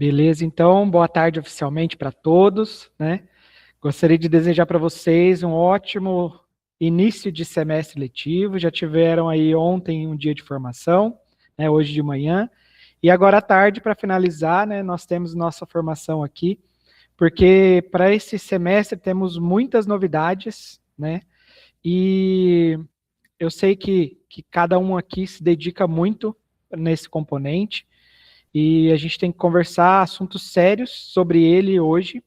Beleza, então, boa tarde oficialmente para todos, né? Gostaria de desejar para vocês um ótimo início de semestre letivo. Já tiveram aí ontem um dia de formação, né, hoje de manhã. E agora à tarde, para finalizar, né, nós temos nossa formação aqui, porque para esse semestre temos muitas novidades, né? E eu sei que cada um aqui se dedica muito nesse componente. E a gente tem que conversar assuntos sérios sobre ele hoje,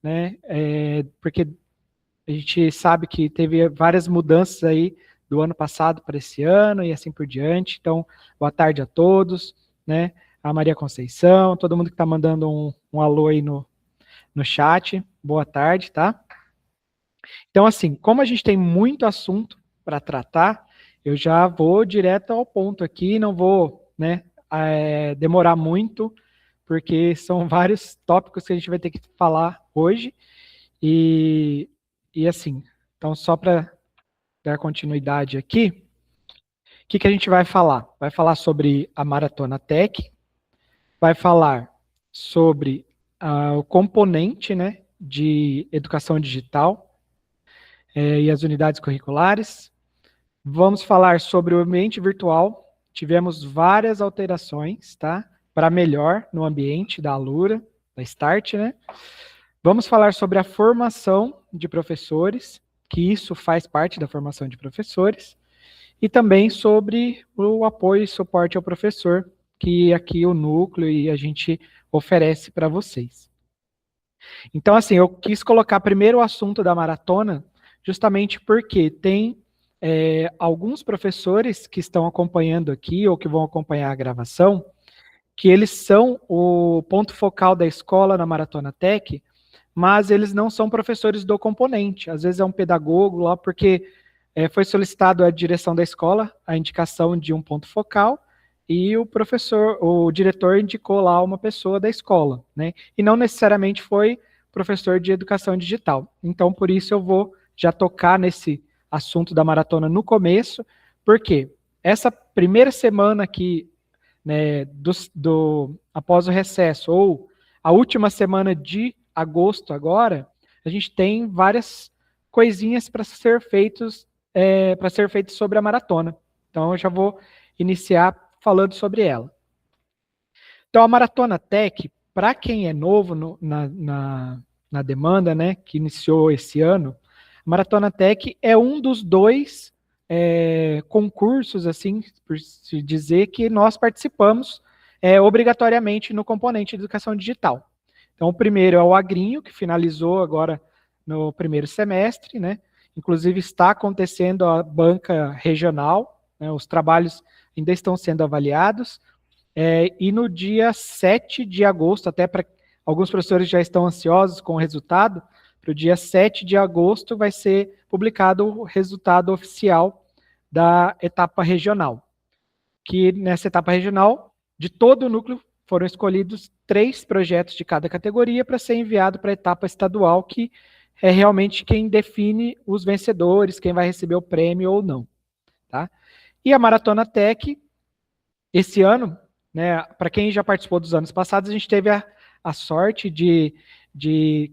né? Porque a gente sabe que teve várias mudanças aí do ano passado para esse ano e assim por diante. Então, boa tarde a todos, né? A Maria Conceição, todo mundo que está mandando um alô aí no chat, boa tarde, tá? Então, assim, como a gente tem muito assunto para tratar, eu já vou direto ao ponto aqui, não vou, né, demorar muito, porque são vários tópicos que a gente vai ter que falar hoje. E assim, então só para dar continuidade aqui, o que a gente vai falar? Vai falar sobre a Maratona Tech, vai falar sobre o componente, né, de educação digital e as unidades curriculares. Vamos falar sobre o ambiente virtual. Tivemos várias alterações, tá? Para melhor no ambiente da Alura, da Start, né? Vamos falar sobre a formação de professores, que isso faz parte da formação de professores, e também sobre o apoio e suporte ao professor, que aqui o núcleo e a gente oferece para vocês. Então, assim, eu quis colocar primeiro o assunto da maratona, justamente porque tem alguns professores que estão acompanhando aqui ou que vão acompanhar a gravação, que eles são o ponto focal da escola na Maratona Tech, mas eles não são professores do componente. Às vezes é um pedagogo lá, porque foi solicitado à direção da escola a indicação de um ponto focal e o diretor indicou lá uma pessoa da escola, né? E não necessariamente foi professor de educação digital. Então, por isso eu vou já tocar nesse assunto da maratona no começo, porque essa primeira semana aqui, né, após o recesso, ou a última semana de agosto agora, a gente tem várias coisinhas para ser feitos sobre a maratona. Então eu já vou iniciar falando sobre ela. Então a Maratona Tech, para quem é novo na demanda, né, que iniciou esse ano, a Maratona Tech é um dos dois concursos, assim, por se dizer, que nós participamos obrigatoriamente no componente de educação digital. Então, o primeiro é o Agrinho, que finalizou agora no primeiro semestre, né? Inclusive está acontecendo a banca regional, né? Os trabalhos ainda estão sendo avaliados, e no dia 7 de agosto, até para alguns professores já estão ansiosos com o resultado, para o dia 7 de agosto vai ser publicado o resultado oficial da etapa regional. Que nessa etapa regional, de todo o núcleo, foram escolhidos 3 projetos de cada categoria para ser enviado para a etapa estadual, que é realmente quem define os vencedores, quem vai receber o prêmio ou não. Tá? E a Maratona Tech, esse ano, né, para quem já participou dos anos passados, a gente teve a sorte de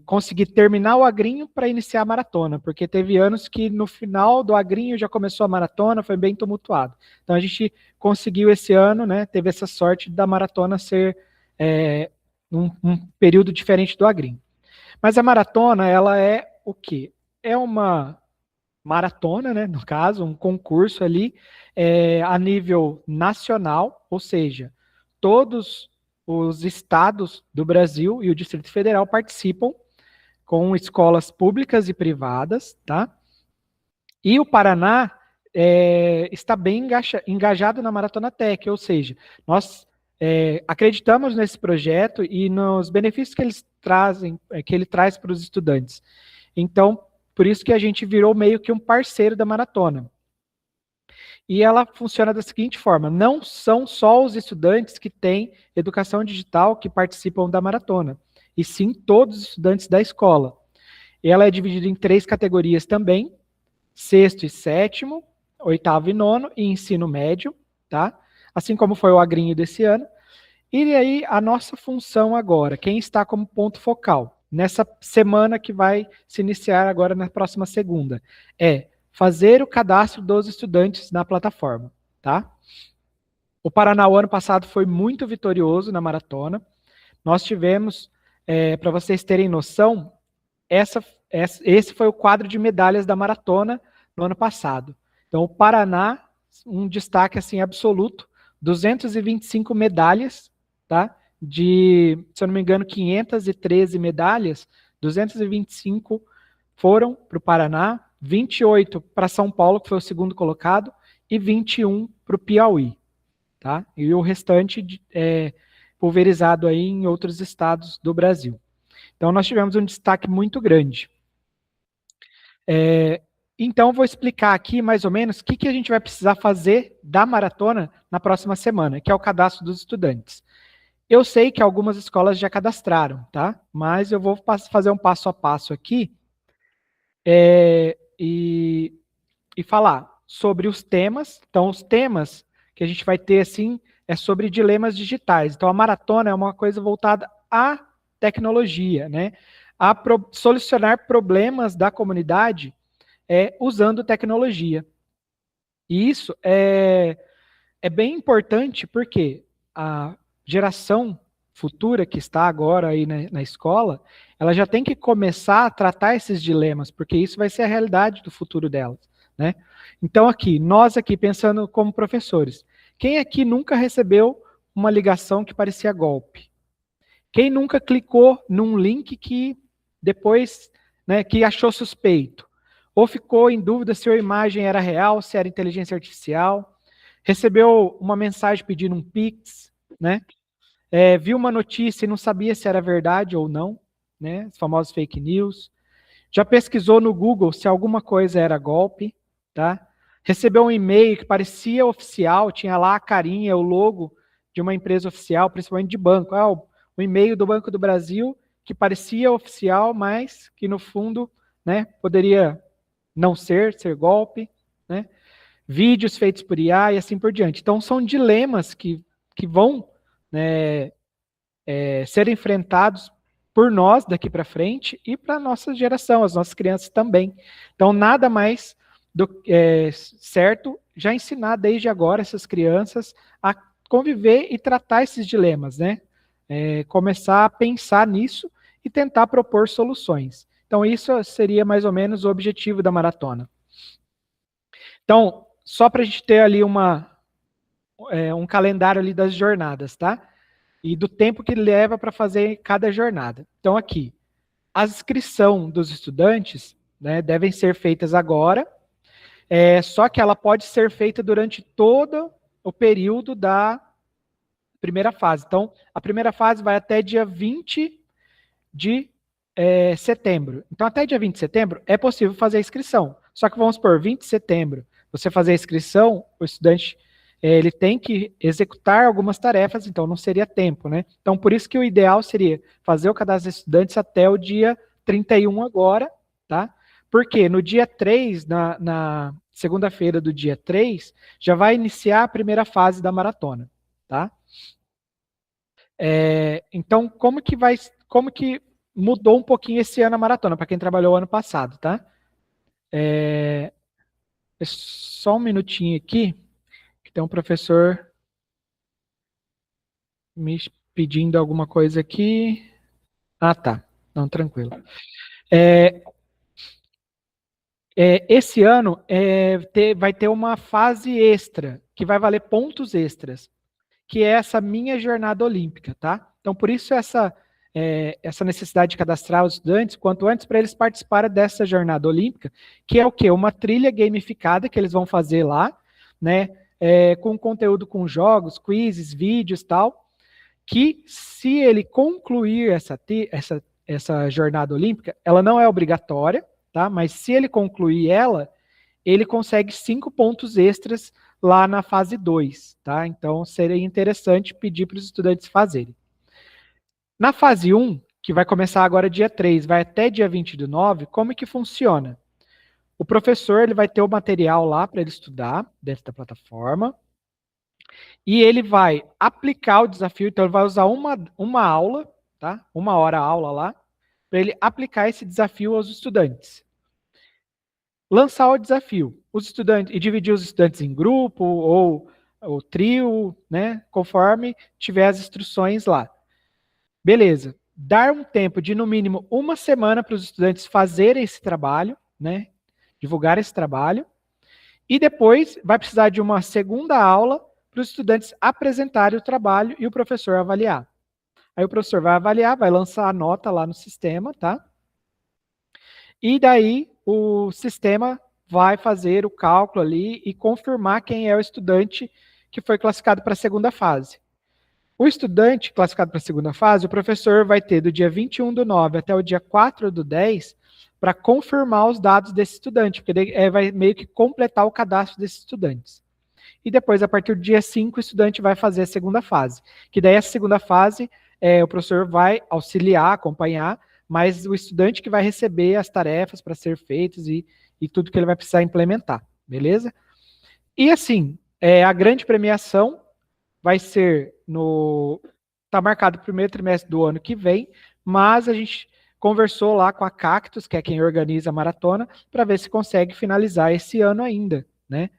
conseguir terminar o agrinho para iniciar a maratona, porque teve anos que no final do agrinho já começou a maratona, foi bem tumultuado. Então a gente conseguiu esse ano, né, teve essa sorte da maratona ser um período diferente do agrinho. Mas a maratona, ela é o quê? É uma maratona, né, no caso, um concurso ali a nível nacional, ou seja, todos os estados do Brasil e o Distrito Federal participam com escolas públicas e privadas, tá? E o Paraná está bem engajado na Maratona Tech, ou seja, nós acreditamos nesse projeto e nos benefícios que eles trazem, que ele traz para os estudantes. Então, por isso que a gente virou meio que um parceiro da maratona. E ela funciona da seguinte forma: não são só os estudantes que têm educação digital que participam da maratona, e sim todos os estudantes da escola. Ela é dividida em 3 categorias também: sexto e sétimo, oitavo e nono, e ensino médio, tá? Assim como foi o agrinho desse ano. E aí, a nossa função agora, quem está como ponto focal, nessa semana que vai se iniciar agora na próxima segunda, é fazer o cadastro dos estudantes na plataforma, tá? O Paraná, o ano passado, foi muito vitorioso na maratona. Nós tivemos, para vocês terem noção, esse foi o quadro de medalhas da maratona no ano passado. Então, o Paraná, um destaque assim absoluto, 225 medalhas, tá? Se eu não me engano, 513 medalhas, 225 foram para o Paraná, 28 para São Paulo, que foi o segundo colocado, e 21 para o Piauí, tá? E o restante pulverizado aí em outros estados do Brasil. Então, nós tivemos um destaque muito grande. Então, vou explicar aqui mais ou menos o que a gente vai precisar fazer da maratona na próxima semana, que é o cadastro dos estudantes. Eu sei que algumas escolas já cadastraram, tá? Mas eu vou fazer um passo a passo aqui e falar sobre os temas. Então, os temas que a gente vai ter, assim, é sobre dilemas digitais. Então, a maratona é uma coisa voltada à tecnologia, né? A solucionar problemas da comunidade usando tecnologia. E isso é bem importante porque a geração futura que está agora aí na escola, ela já tem que começar a tratar esses dilemas, porque isso vai ser a realidade do futuro delas, né? Então aqui, nós aqui pensando como professores, quem aqui nunca recebeu uma ligação que parecia golpe? Quem nunca clicou num link que depois, né, que achou suspeito? Ou ficou em dúvida se a imagem era real, se era inteligência artificial? Recebeu uma mensagem pedindo um Pix, né? Viu uma notícia e não sabia se era verdade ou não, né? Os famosos fake news. Já pesquisou no Google se alguma coisa era golpe, tá? Recebeu um e-mail que parecia oficial, tinha lá a carinha, o logo de uma empresa oficial, principalmente de banco. O e-mail do Banco do Brasil que parecia oficial, mas que no fundo, né, poderia não ser golpe, né? Vídeos feitos por IA e assim por diante. Então, são dilemas que vão, né, ser enfrentados por nós daqui para frente e para a nossa geração, as nossas crianças também. Então, nada mais certo já ensinar desde agora essas crianças a conviver e tratar esses dilemas, né? Começar a pensar nisso e tentar propor soluções. Então, isso seria mais ou menos o objetivo da maratona. Então, só para a gente ter ali um calendário ali das jornadas, tá? E do tempo que leva para fazer cada jornada. Então, aqui, a inscrição dos estudantes, né, devem ser feitas agora, só que ela pode ser feita durante todo o período da primeira fase. Então, a primeira fase vai até dia 20 de setembro. Então, até dia 20 de setembro é possível fazer a inscrição. Só que vamos supor, 20 de setembro, você fazer a inscrição, o estudante ele tem que executar algumas tarefas, então não seria tempo, né? Então, por isso que o ideal seria fazer o cadastro de estudantes até o dia 31 agora, tá? Porque no dia 3, na segunda-feira do dia 3, já vai iniciar a primeira fase da maratona, tá? Então, como que mudou um pouquinho esse ano a maratona, para quem trabalhou ano passado, tá? Só um minutinho aqui, que tem um professor me pedindo alguma coisa aqui. Ah, tá. Não, tranquilo. Esse ano vai ter uma fase extra, que vai valer pontos extras, que é essa minha jornada olímpica, tá? Então, por isso essa necessidade de cadastrar os estudantes quanto antes para eles participarem dessa jornada olímpica, que é o quê? Uma trilha gamificada que eles vão fazer lá, né? Com conteúdo com jogos, quizzes, vídeos e tal, que se ele concluir essa jornada olímpica, ela não é obrigatória, tá? Mas se ele concluir ela, ele consegue 5 pontos extras lá na fase 2, tá? Então, seria interessante pedir para os estudantes fazerem. Na fase 1, que vai começar agora dia 3, vai até dia 20 do 9, como é que funciona? O professor ele vai ter o material lá para ele estudar dentro da plataforma. E ele vai aplicar o desafio, então ele vai usar uma aula, tá? 1 hora a aula lá, para ele aplicar esse desafio aos estudantes. Lançar o desafio. Os estudantes, e dividir os estudantes em grupo ou trio, né? Conforme tiver as instruções lá. Beleza. Dar um tempo de, no mínimo, 1 semana para os estudantes fazerem esse trabalho, né? Divulgar esse trabalho. E depois vai precisar de uma segunda aula para os estudantes apresentarem o trabalho e o professor avaliar. Aí o professor vai avaliar, vai lançar a nota lá no sistema, tá? E daí o sistema vai fazer o cálculo ali e confirmar quem é o estudante que foi classificado para a segunda fase. O estudante classificado para a segunda fase, o professor vai ter do dia 21/9 até o dia 4/10 para confirmar os dados desse estudante, porque ele vai meio que completar o cadastro desses estudantes. E depois, a partir do dia 5, o estudante vai fazer a segunda fase. Que daí, essa segunda fase, o professor vai auxiliar, acompanhar, mas o estudante que vai receber as tarefas para ser feitas e tudo que ele vai precisar implementar, beleza? E assim, a grande premiação vai ser no... Está marcado o primeiro trimestre do ano que vem, mas a gente conversou lá com a Cactus, que é quem organiza a maratona, para ver se consegue finalizar esse ano ainda, né?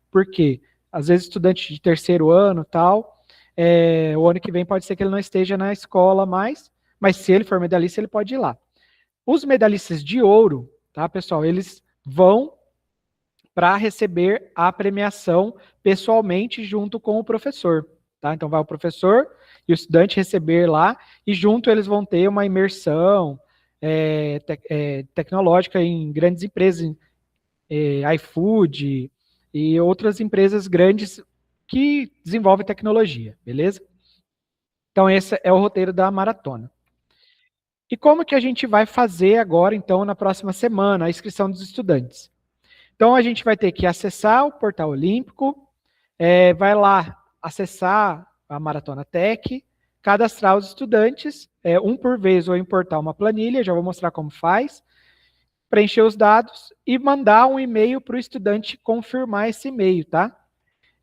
Porque às vezes estudante de terceiro ano tal, o ano que vem pode ser que ele não esteja na escola mais, mas se ele for medalhista, ele pode ir lá. Os medalhistas de ouro, tá, pessoal, eles vão para receber a premiação pessoalmente junto com o professor, tá? Então vai o professor e o estudante receber lá e junto eles vão ter uma imersão tecnológica em grandes empresas, iFood e outras empresas grandes que desenvolvem tecnologia, beleza? Então esse é o roteiro da maratona. E como que a gente vai fazer agora, então, na próxima semana, a inscrição dos estudantes? Então a gente vai ter que acessar o portal olímpico, vai lá acessar a Maratona Tech, cadastrar os estudantes, um por vez, ou importar uma planilha, já vou mostrar como faz, preencher os dados e mandar um e-mail para o estudante confirmar esse e-mail, tá?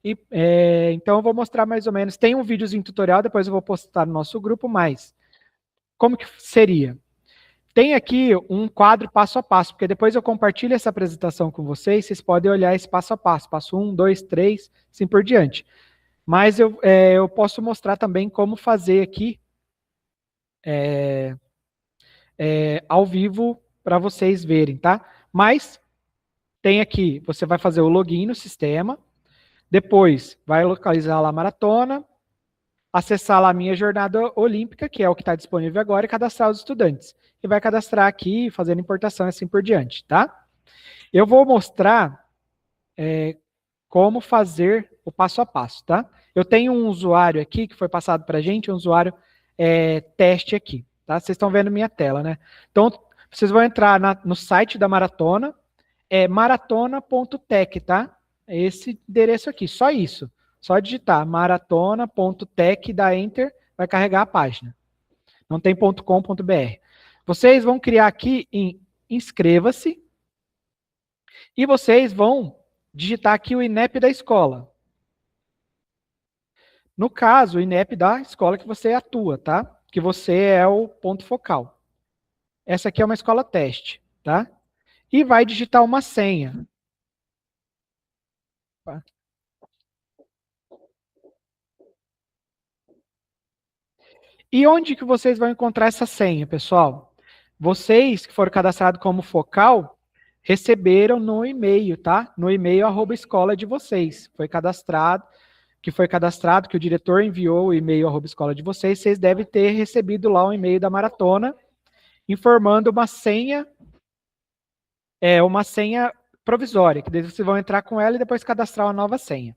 Então eu vou mostrar mais ou menos, tem um videozinho tutorial, depois eu vou postar no nosso grupo, mas como que seria? Tem aqui um quadro passo a passo, porque depois eu compartilho essa apresentação com vocês podem olhar esse passo a passo, passo 1, 2, 3, assim por diante. Mas eu posso mostrar também como fazer aqui ao vivo para vocês verem, tá? Mas tem aqui, você vai fazer o login no sistema, depois vai localizar lá a maratona, acessar lá a minha jornada olímpica, que é o que está disponível agora, e cadastrar os estudantes. E vai cadastrar aqui, fazendo importação e assim por diante, tá? Eu vou mostrar como fazer o passo a passo, tá? Eu tenho um usuário aqui que foi passado para a gente, um usuário teste aqui, tá? Vocês estão vendo minha tela, né? Então, vocês vão entrar no site da Maratona, maratona.tech, tá? É esse endereço aqui, só isso. Só digitar maratona.tech, dá Enter, vai carregar a página. Não tem .com.br. Vocês vão criar aqui em inscreva-se e vocês vão digitar aqui o INEP da escola. No caso, o INEP da escola que você atua, tá? Que você é o ponto focal. Essa aqui é uma escola teste, tá? E vai digitar uma senha. E onde que vocês vão encontrar essa senha, pessoal? Vocês que foram cadastrados como focal, receberam no e-mail, tá? No e-mail @escola de vocês. Foi cadastrado, que o diretor enviou o e-mail @escola de vocês, vocês devem ter recebido lá um e-mail da maratona informando uma senha provisória, que vocês vão entrar com ela e depois cadastrar uma nova senha.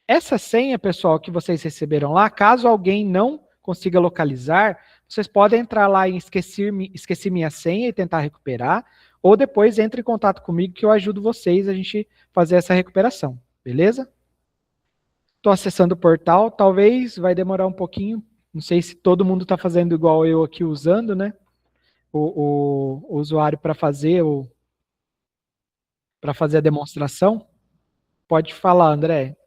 Essa senha, pessoal, que vocês receberam lá, caso alguém não consiga localizar, vocês podem entrar lá em esqueci minha senha e tentar recuperar, ou depois entre em contato comigo que eu ajudo vocês a gente fazer essa recuperação, beleza? Estou acessando o portal, talvez vai demorar um pouquinho, não sei se todo mundo está fazendo igual eu aqui usando, né? O usuário para fazer a demonstração. Pode falar, André.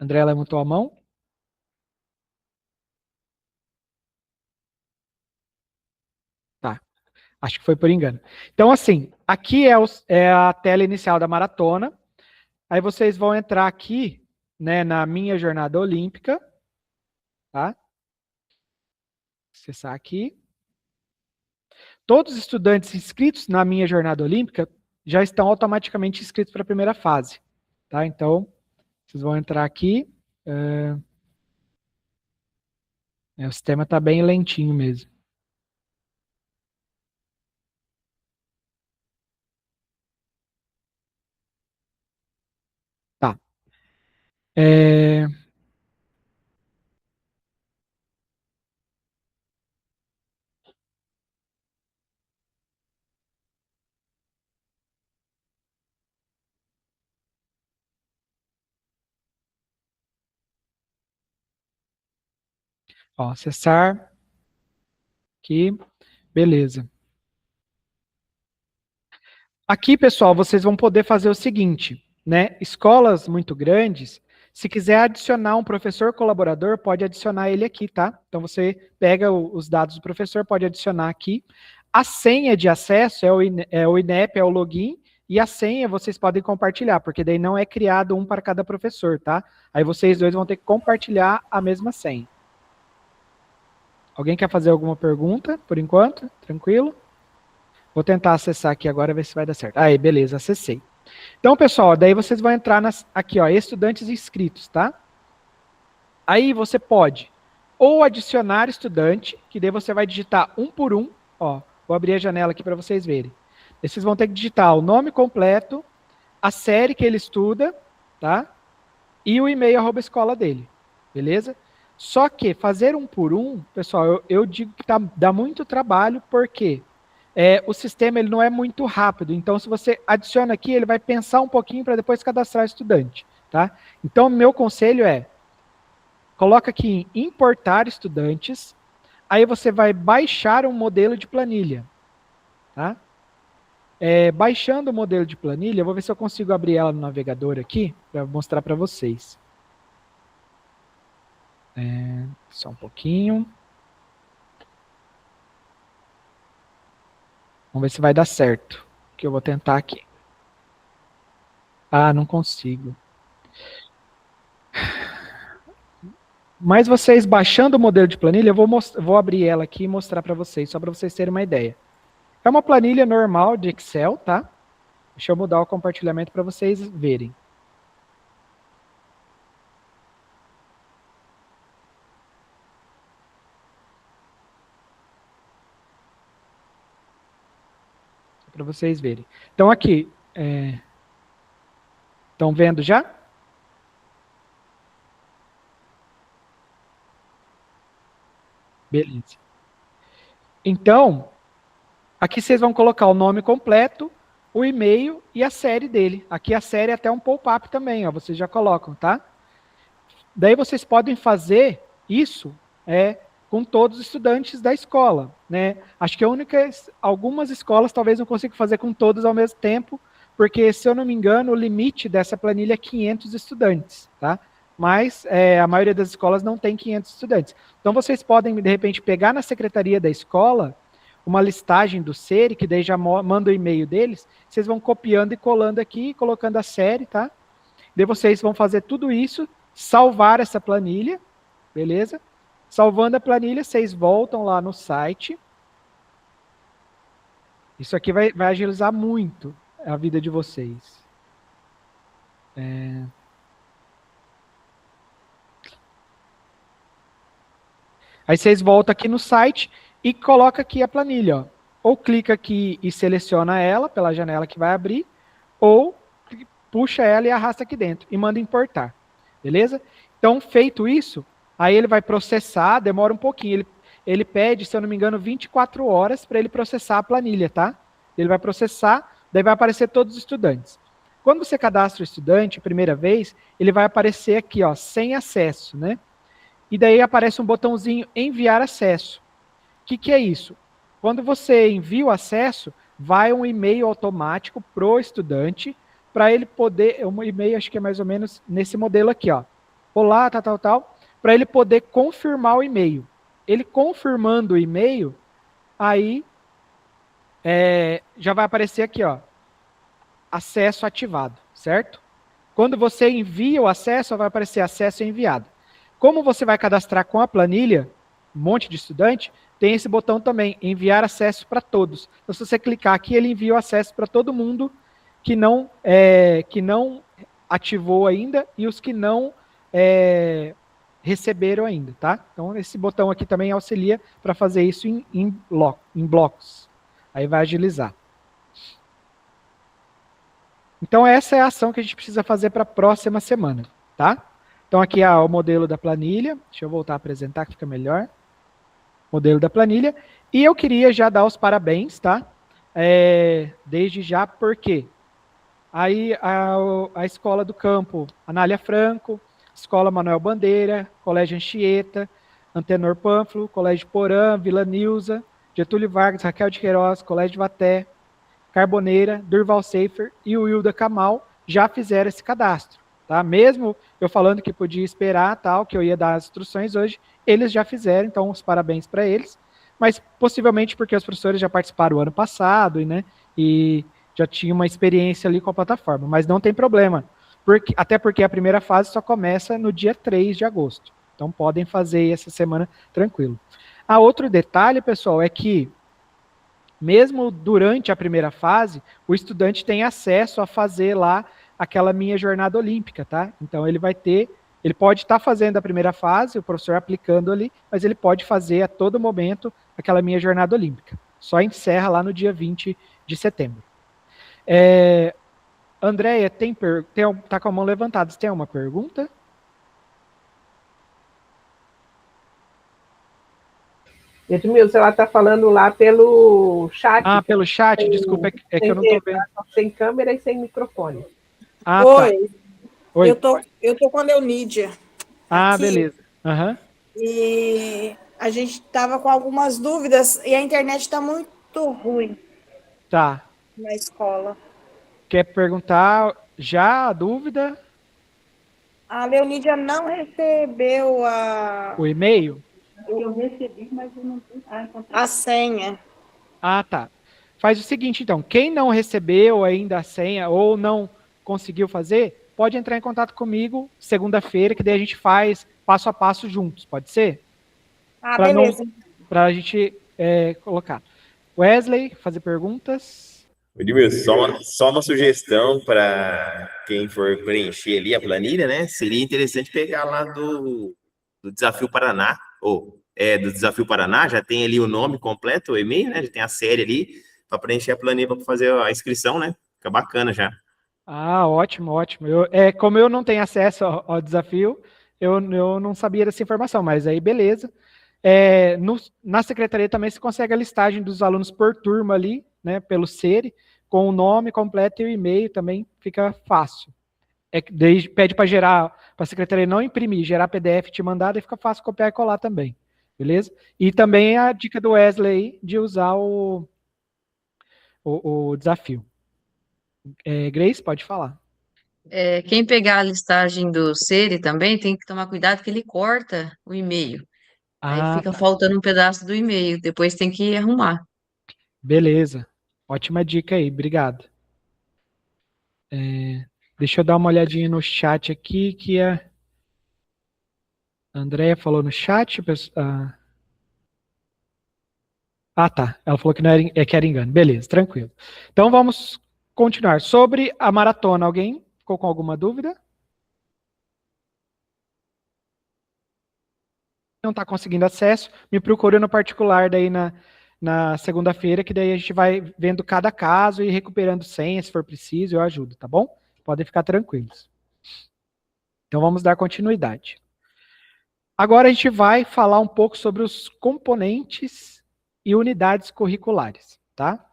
André levantou a mão? Tá, acho que foi por engano. Então, assim, aqui é a tela inicial da maratona. Aí vocês vão entrar aqui, né, na minha jornada olímpica, tá? Acessar aqui. Todos os estudantes inscritos na minha jornada olímpica já estão automaticamente inscritos para a primeira fase, tá? Então, vocês vão entrar aqui. O sistema está bem lentinho mesmo. Tá. É, ó, acessar aqui. Beleza. Aqui, pessoal, vocês vão poder fazer o seguinte, né? Escolas muito grandes, se quiser adicionar um professor colaborador, pode adicionar ele aqui, tá? Então você pega os dados do professor, pode adicionar aqui. A senha de acesso é o INEP, é o login, e a senha vocês podem compartilhar, porque daí não é criado um para cada professor, tá? Aí vocês dois vão ter que compartilhar a mesma senha. Alguém quer fazer alguma pergunta, por enquanto? Tranquilo? Vou tentar acessar aqui agora, ver se vai dar certo. Aí, beleza, acessei. Então, pessoal, daí vocês vão entrar aqui, ó, estudantes inscritos, tá? Aí você pode ou adicionar estudante, que daí você vai digitar um por um, ó, vou abrir a janela aqui para vocês verem. Daí vocês vão ter que digitar o nome completo, a série que ele estuda, tá? E o e-mail @escola dele, beleza? Só que fazer um por um, pessoal, eu digo que dá muito trabalho, porque o sistema ele não é muito rápido. Então, se você adiciona aqui, ele vai pensar um pouquinho para depois cadastrar o estudante, tá? Então, meu conselho é, coloca aqui em importar estudantes, aí você vai baixar um modelo de planilha, tá? Baixando o modelo de planilha, eu vou ver se eu consigo abrir ela no navegador aqui, para mostrar para vocês. Só um pouquinho. Vamos ver se vai dar certo, que eu vou tentar aqui. Ah, não consigo. Mas vocês baixando o modelo de planilha, eu vou abrir ela aqui e mostrar para vocês, só para vocês terem uma ideia. É uma planilha normal de Excel, tá? Deixa eu mudar o compartilhamento para vocês verem. Para vocês verem. Então aqui, estão vendo já? Beleza. Então, aqui vocês vão colocar o nome completo, o e-mail e a série dele. Aqui a série é até um pop-up também, ó, vocês já colocam, tá? Daí vocês podem fazer isso com todos os estudantes da escola, né? Acho que algumas escolas talvez não consigam fazer com todos ao mesmo tempo, porque, se eu não me engano, o limite dessa planilha é 500 estudantes, tá? Mas a maioria das escolas não tem 500 estudantes. Então, vocês podem, de repente, pegar na secretaria da escola uma listagem do SERI, que daí já manda o e-mail deles, vocês vão copiando e colando aqui, colocando a série, tá? Daí vocês vão fazer tudo isso, salvar essa planilha, beleza? Salvando a planilha, vocês voltam lá no site. Isso aqui vai agilizar muito a vida de vocês. Aí vocês voltam aqui no site e coloca aqui a planilha, ó. Ou clica aqui e seleciona ela pela janela que vai abrir, ou puxa ela e arrasta aqui dentro e manda importar, beleza? Então, feito isso, aí ele vai processar, demora um pouquinho, ele pede, se eu não me engano, 24 horas para ele processar a planilha, tá? Ele vai processar, daí vai aparecer todos os estudantes. Quando você cadastra o estudante, a primeira vez, ele vai aparecer aqui, ó, sem acesso, né? E daí aparece um botãozinho enviar acesso. O que é isso? Quando você envia o acesso, vai um e-mail automático pro estudante, para ele poder, um e-mail acho que é mais ou menos nesse modelo aqui, ó. olá, tal, para ele poder confirmar o e-mail. Ele confirmando o e-mail, aí já vai aparecer aqui, ó, acesso ativado, certo? Quando você envia o acesso, vai aparecer acesso enviado. Como você vai cadastrar com a planilha, um monte de estudante, tem esse botão também, enviar acesso para todos. Então, se você clicar aqui, ele envia o acesso para todo mundo que não ativou ainda e os que não receberam ainda, tá? Então, esse botão aqui também auxilia para fazer isso em blocos. Aí vai agilizar. Então, essa é a ação que a gente precisa fazer para a próxima semana, tá? Então, aqui é o modelo da planilha. Deixa eu voltar a apresentar, que fica melhor. Modelo da planilha. E eu queria já dar os parabéns, tá? Desde já, por quê? Aí, a Escola do Campo, Anália Franco, Escola Manuel Bandeira, Colégio Anchieta, Antenor Pânfilo, Colégio Porã, Vila Nilza, Getúlio Vargas, Raquel de Queiroz, Colégio Vaté, Carboneira, Durval Seifer e o Wilda Kamal já fizeram esse cadastro, tá? Mesmo eu falando que podia esperar, tal, que eu ia dar as instruções hoje, eles já fizeram, então os parabéns para eles, mas possivelmente porque os professores já participaram o ano passado, e já tinham uma experiência ali com a plataforma, mas não tem problema, até porque a primeira fase só começa no dia 3 de agosto, então podem fazer essa semana tranquilo. Outro detalhe, pessoal, é que mesmo durante a primeira fase, o estudante tem acesso a fazer lá aquela minha jornada olímpica, tá? Então ele pode estar fazendo a primeira fase, o professor aplicando ali, mas ele pode fazer a todo momento aquela minha jornada olímpica. Só encerra lá no dia 20 de setembro. Andréia, tá com a mão levantada, você tem uma pergunta? Edmilson, ela está falando lá pelo chat. Pelo chat, desculpa, é que eu não estou vendo. Sem câmera e sem microfone. Oi. Tá. Oi. Eu tô com a Leonídia. Aqui, beleza. Uhum. E a gente estava com algumas dúvidas e a internet está muito ruim. Tá. Na escola. Quer perguntar já a dúvida? A Leonídia não recebeu o e-mail? Eu recebi, mas eu não tenho a senha. Tá. Faz o seguinte, então. Quem não recebeu ainda a senha ou não conseguiu fazer, pode entrar em contato comigo segunda-feira, que daí a gente faz passo a passo juntos. Pode ser? Beleza. Para a gente colocar. Wesley, fazer perguntas? Edmilson, só uma sugestão para quem for preencher ali a planilha, né? Seria interessante pegar lá do Desafio Paraná, do Desafio Paraná, já tem ali o nome completo, o e-mail, né? Já tem a série ali, para preencher a planilha para fazer a inscrição, né? Fica bacana já. Ótimo, ótimo. Como eu não tenho acesso ao desafio, eu não sabia dessa informação, mas aí beleza. Na secretaria também se consegue a listagem dos alunos por turma ali, né, pelo SERI, com o nome completo e o e-mail também fica fácil. Pede para a secretaria não imprimir, gerar PDF e te mandar, daí fica fácil copiar e colar também, beleza? E também a dica do Wesley de usar o desafio. Grace, pode falar. Quem pegar a listagem do SERI também tem que tomar cuidado que ele corta o e-mail. Aí fica faltando um pedaço do e-mail, depois tem que arrumar. Beleza. Ótima dica aí, obrigado. Deixa eu dar uma olhadinha no chat aqui, que a Andréia falou no chat. Tá. Ela falou que não era, que era engano. Beleza, tranquilo. Então vamos continuar. Sobre a maratona, alguém ficou com alguma dúvida? Não está conseguindo acesso, me procura no particular daí na segunda-feira, que daí a gente vai vendo cada caso e recuperando senha, se for preciso, eu ajudo, tá bom? Podem ficar tranquilos. Então vamos dar continuidade. Agora a gente vai falar um pouco sobre os componentes e unidades curriculares, tá?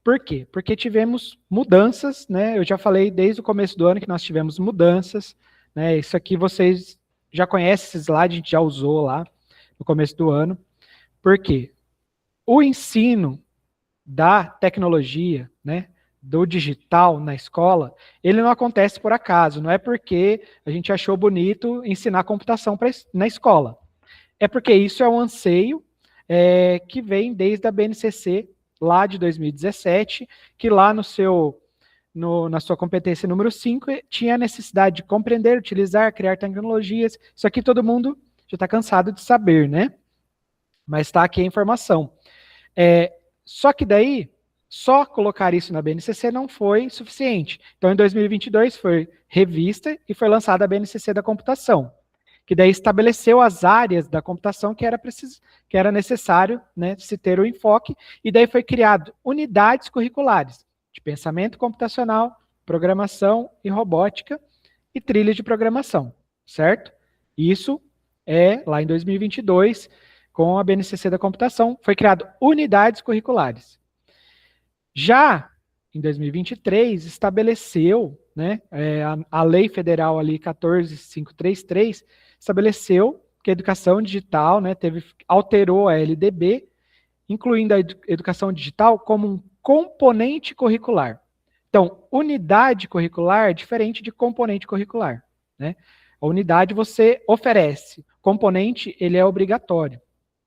Por quê? Porque tivemos mudanças, né? Eu já falei desde o começo do ano que nós tivemos mudanças, né? Isso aqui vocês já conhecem, esse slide a gente já usou lá no começo do ano. Por quê? O ensino da tecnologia, né? do digital na escola, ele não acontece por acaso, não é porque a gente achou bonito ensinar computação na escola. É porque isso é um anseio que vem desde a BNCC, lá de 2017, que lá na sua competência número 5, tinha a necessidade de compreender, utilizar, criar tecnologias. Isso aqui todo mundo já está cansado de saber, né? Mas está aqui a informação. Só que daí, só colocar isso na BNCC não foi suficiente. Então, em 2022, foi revista e foi lançada a BNCC da computação, que daí estabeleceu as áreas da computação que era necessário, né, se ter o enfoque, e daí foi criado unidades curriculares de pensamento computacional, programação e robótica e trilhas de programação, certo? Isso lá em 2022, com a BNCC da computação, foi criado unidades curriculares. Já em 2023, estabeleceu, né, a lei federal ali 14.533, estabeleceu que a educação digital, né, alterou a LDB, incluindo a educação digital como um componente curricular. Então, unidade curricular é diferente de componente curricular, né? A unidade você oferece, componente ele é obrigatório,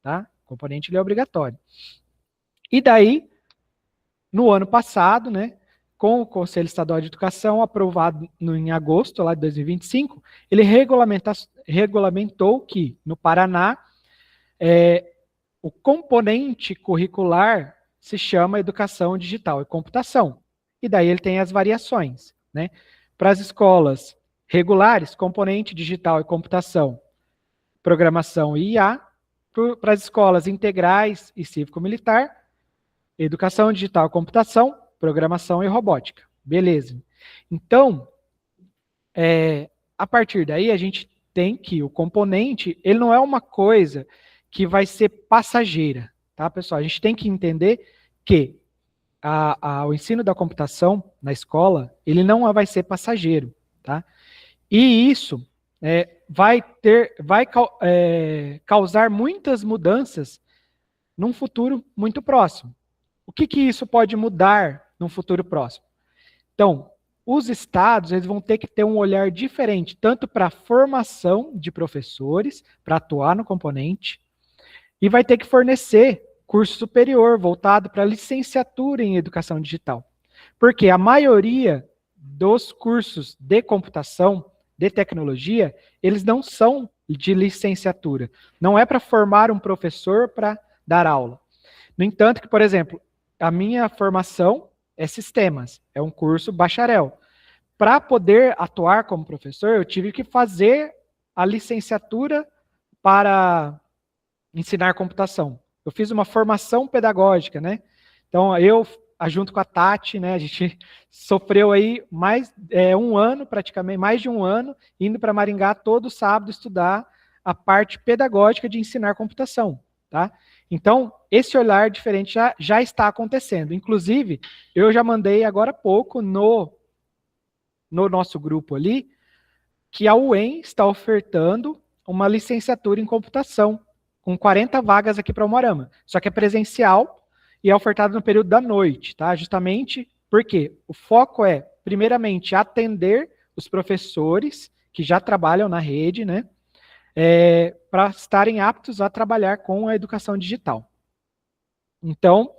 tá? Componente ele é obrigatório. E daí, no ano passado, né, com o Conselho Estadual de Educação, aprovado em agosto lá de 2025, ele regulamentou que, no Paraná, o componente curricular se chama Educação Digital e Computação. E daí ele tem as variações, né? Para as escolas regulares, componente digital e computação, programação e IA. Para as escolas integrais e cívico-militar, educação digital e computação, programação e robótica. Beleza. Então, a partir daí, a gente tem que o componente, ele não é uma coisa que vai ser passageira, tá, pessoal? A gente tem que entender que o ensino da computação na escola, ele não vai ser passageiro, tá? E isso vai causar muitas mudanças num futuro muito próximo. O que isso pode mudar num futuro próximo? Então, os estados eles vão ter que ter um olhar diferente, tanto para a formação de professores, para atuar no componente, e vai ter que fornecer curso superior voltado para licenciatura em educação digital. Porque a maioria dos cursos de computação, de tecnologia, eles não são de licenciatura. Não é para formar um professor para dar aula. No entanto, que, por exemplo, a minha formação é sistemas, é um curso bacharel. Para poder atuar como professor, eu tive que fazer a licenciatura para ensinar computação. Eu fiz uma formação pedagógica, né? Então, eu, junto com a Tati, né, a gente sofreu aí mais um ano, praticamente, mais de um ano, indo para Maringá todo sábado estudar a parte pedagógica de ensinar computação, tá? Então, esse olhar diferente já está acontecendo. Inclusive, eu já mandei agora há pouco no nosso grupo ali, que a UEM está ofertando uma licenciatura em computação, com 40 vagas aqui para o Umuarama. Só que é presencial e é ofertado no período da noite, tá? Justamente porque o foco é, primeiramente, atender os professores que já trabalham na rede, né? Para estarem aptos a trabalhar com a educação digital. Então,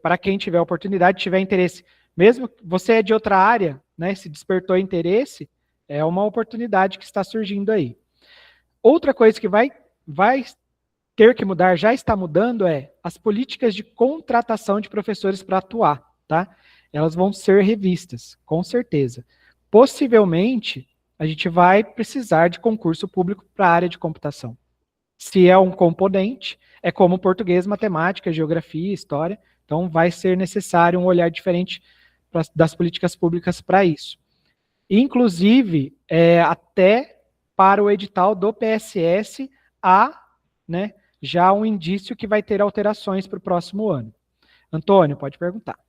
para quem tiver oportunidade, tiver interesse, mesmo que você é de outra área, né, se despertou interesse, é uma oportunidade que está surgindo aí. Outra coisa que vai ter que mudar, já está mudando, as políticas de contratação de professores para atuar, tá? Elas vão ser revistas, com certeza. Possivelmente, a gente vai precisar de concurso público para a área de computação. Se é um componente, é como português, matemática, geografia, história, então vai ser necessário um olhar diferente das políticas públicas para isso. Inclusive, até para o edital do PSS, há, né, já um indício que vai ter alterações para o próximo ano. Antônio, pode perguntar.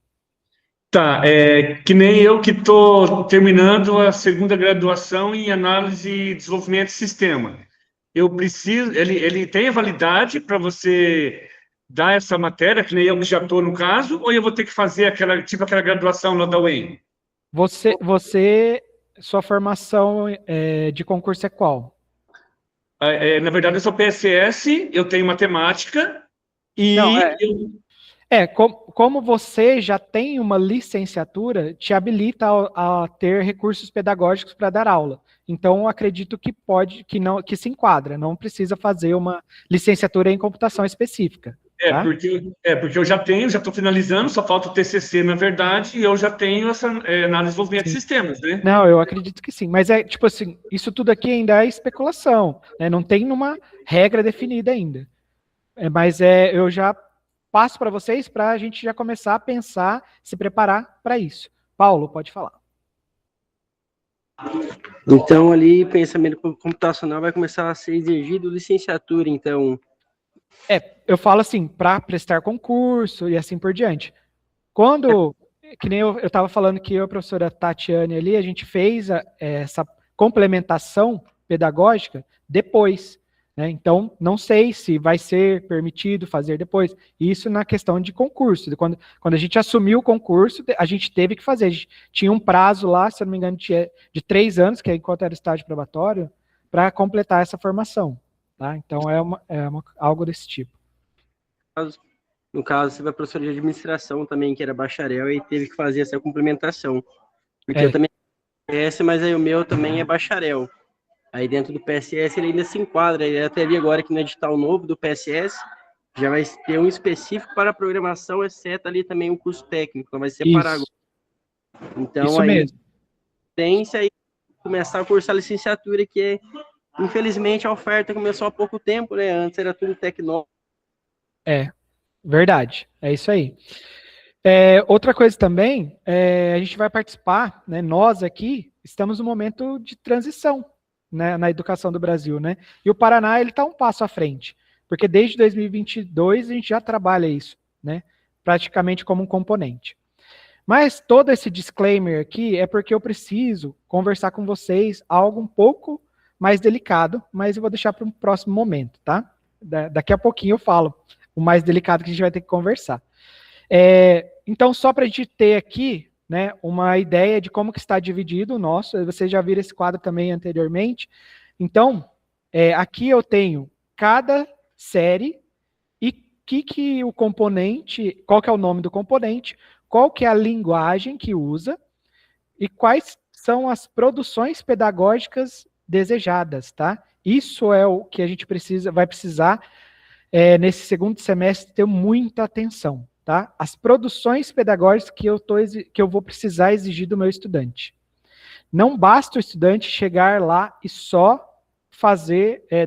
Tá, que nem eu que estou terminando a segunda graduação em análise e desenvolvimento de sistema. Eu preciso, ele tem a validade para você dar essa matéria, que nem eu que já estou no caso, ou eu vou ter que fazer aquela graduação lá da UEM? Sua formação de concurso é qual? Na verdade, eu sou PSS, eu tenho matemática e... Não, como você já tem uma licenciatura, te habilita a ter recursos pedagógicos para dar aula. Então, acredito que se enquadra, não precisa fazer uma licenciatura em computação específica. Tá? Porque eu já estou finalizando, só falta o TCC, na verdade, e eu já tenho essa análise de desenvolvimento de sistemas, né? Não, eu acredito que sim, mas tipo assim, isso tudo aqui ainda é especulação, né? Não tem uma regra definida ainda. Mas eu já passo para vocês para a gente já começar a pensar, se preparar para isso. Paulo, pode falar. Então, ali, pensamento computacional vai começar a ser exigido licenciatura, então... Eu falo assim, para prestar concurso e assim por diante. Que nem eu estava falando que eu e a professora Tatiane ali, a gente fez essa complementação pedagógica depois, né? Então, não sei se vai ser permitido fazer depois. Isso na questão de concurso. Quando a gente assumiu o concurso, a gente teve que fazer. A gente tinha um prazo lá, se eu não me engano, de 3 anos, que é enquanto era estágio probatório, para completar essa formação. Tá? Então, algo desse tipo. No caso, você vai professor de administração também, que era bacharel, e teve que fazer essa complementação. Porque eu também PSS, mas aí o meu também é bacharel. Aí dentro do PSS ele ainda se enquadra. Eu até vi agora que no edital novo do PSS já vai ter um específico para programação, exceto ali também o curso técnico, então vai separar agora. Então, isso aí mesmo. Tem isso aí, começar a cursar licenciatura, que infelizmente a oferta começou há pouco tempo, né? Antes era tudo tecnológico. Verdade, é isso aí. Outra coisa também, a gente vai participar, né, nós aqui estamos no momento de transição, né, na educação do Brasil, né? E o Paraná, ele está um passo à frente, porque desde 2022 a gente já trabalha isso, né? Praticamente como um componente. Mas todo esse disclaimer aqui é porque eu preciso conversar com vocês algo um pouco mais delicado, mas eu vou deixar para um próximo momento, tá? Daqui a pouquinho eu falo o mais delicado que a gente vai ter que conversar. Então, só para a gente ter aqui, né, uma ideia de como que está dividido o nosso, vocês já viram esse quadro também anteriormente. Então, aqui eu tenho cada série e que o componente, qual que é o nome do componente, qual que é a linguagem que usa e quais são as produções pedagógicas desejadas, tá? Isso é o que a gente vai precisar nesse segundo semestre ter muita atenção, tá? As produções pedagógicas que eu vou precisar exigir do meu estudante. Não basta o estudante chegar lá e só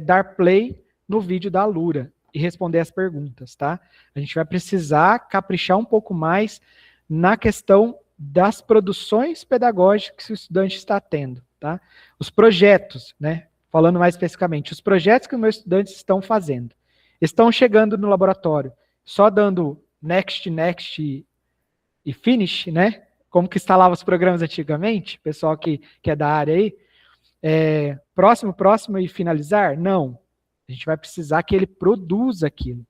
dar play no vídeo da Alura e responder as perguntas, tá? A gente vai precisar caprichar um pouco mais na questão das produções pedagógicas que o estudante está tendo, tá? Os projetos, né? Falando mais especificamente, os projetos que os meus estudantes estão fazendo. Estão chegando no laboratório, só dando next e finish, né? Como que instalava os programas antigamente, pessoal que é da área aí. Próximo e finalizar? Não. A gente vai precisar que ele produza aquilo.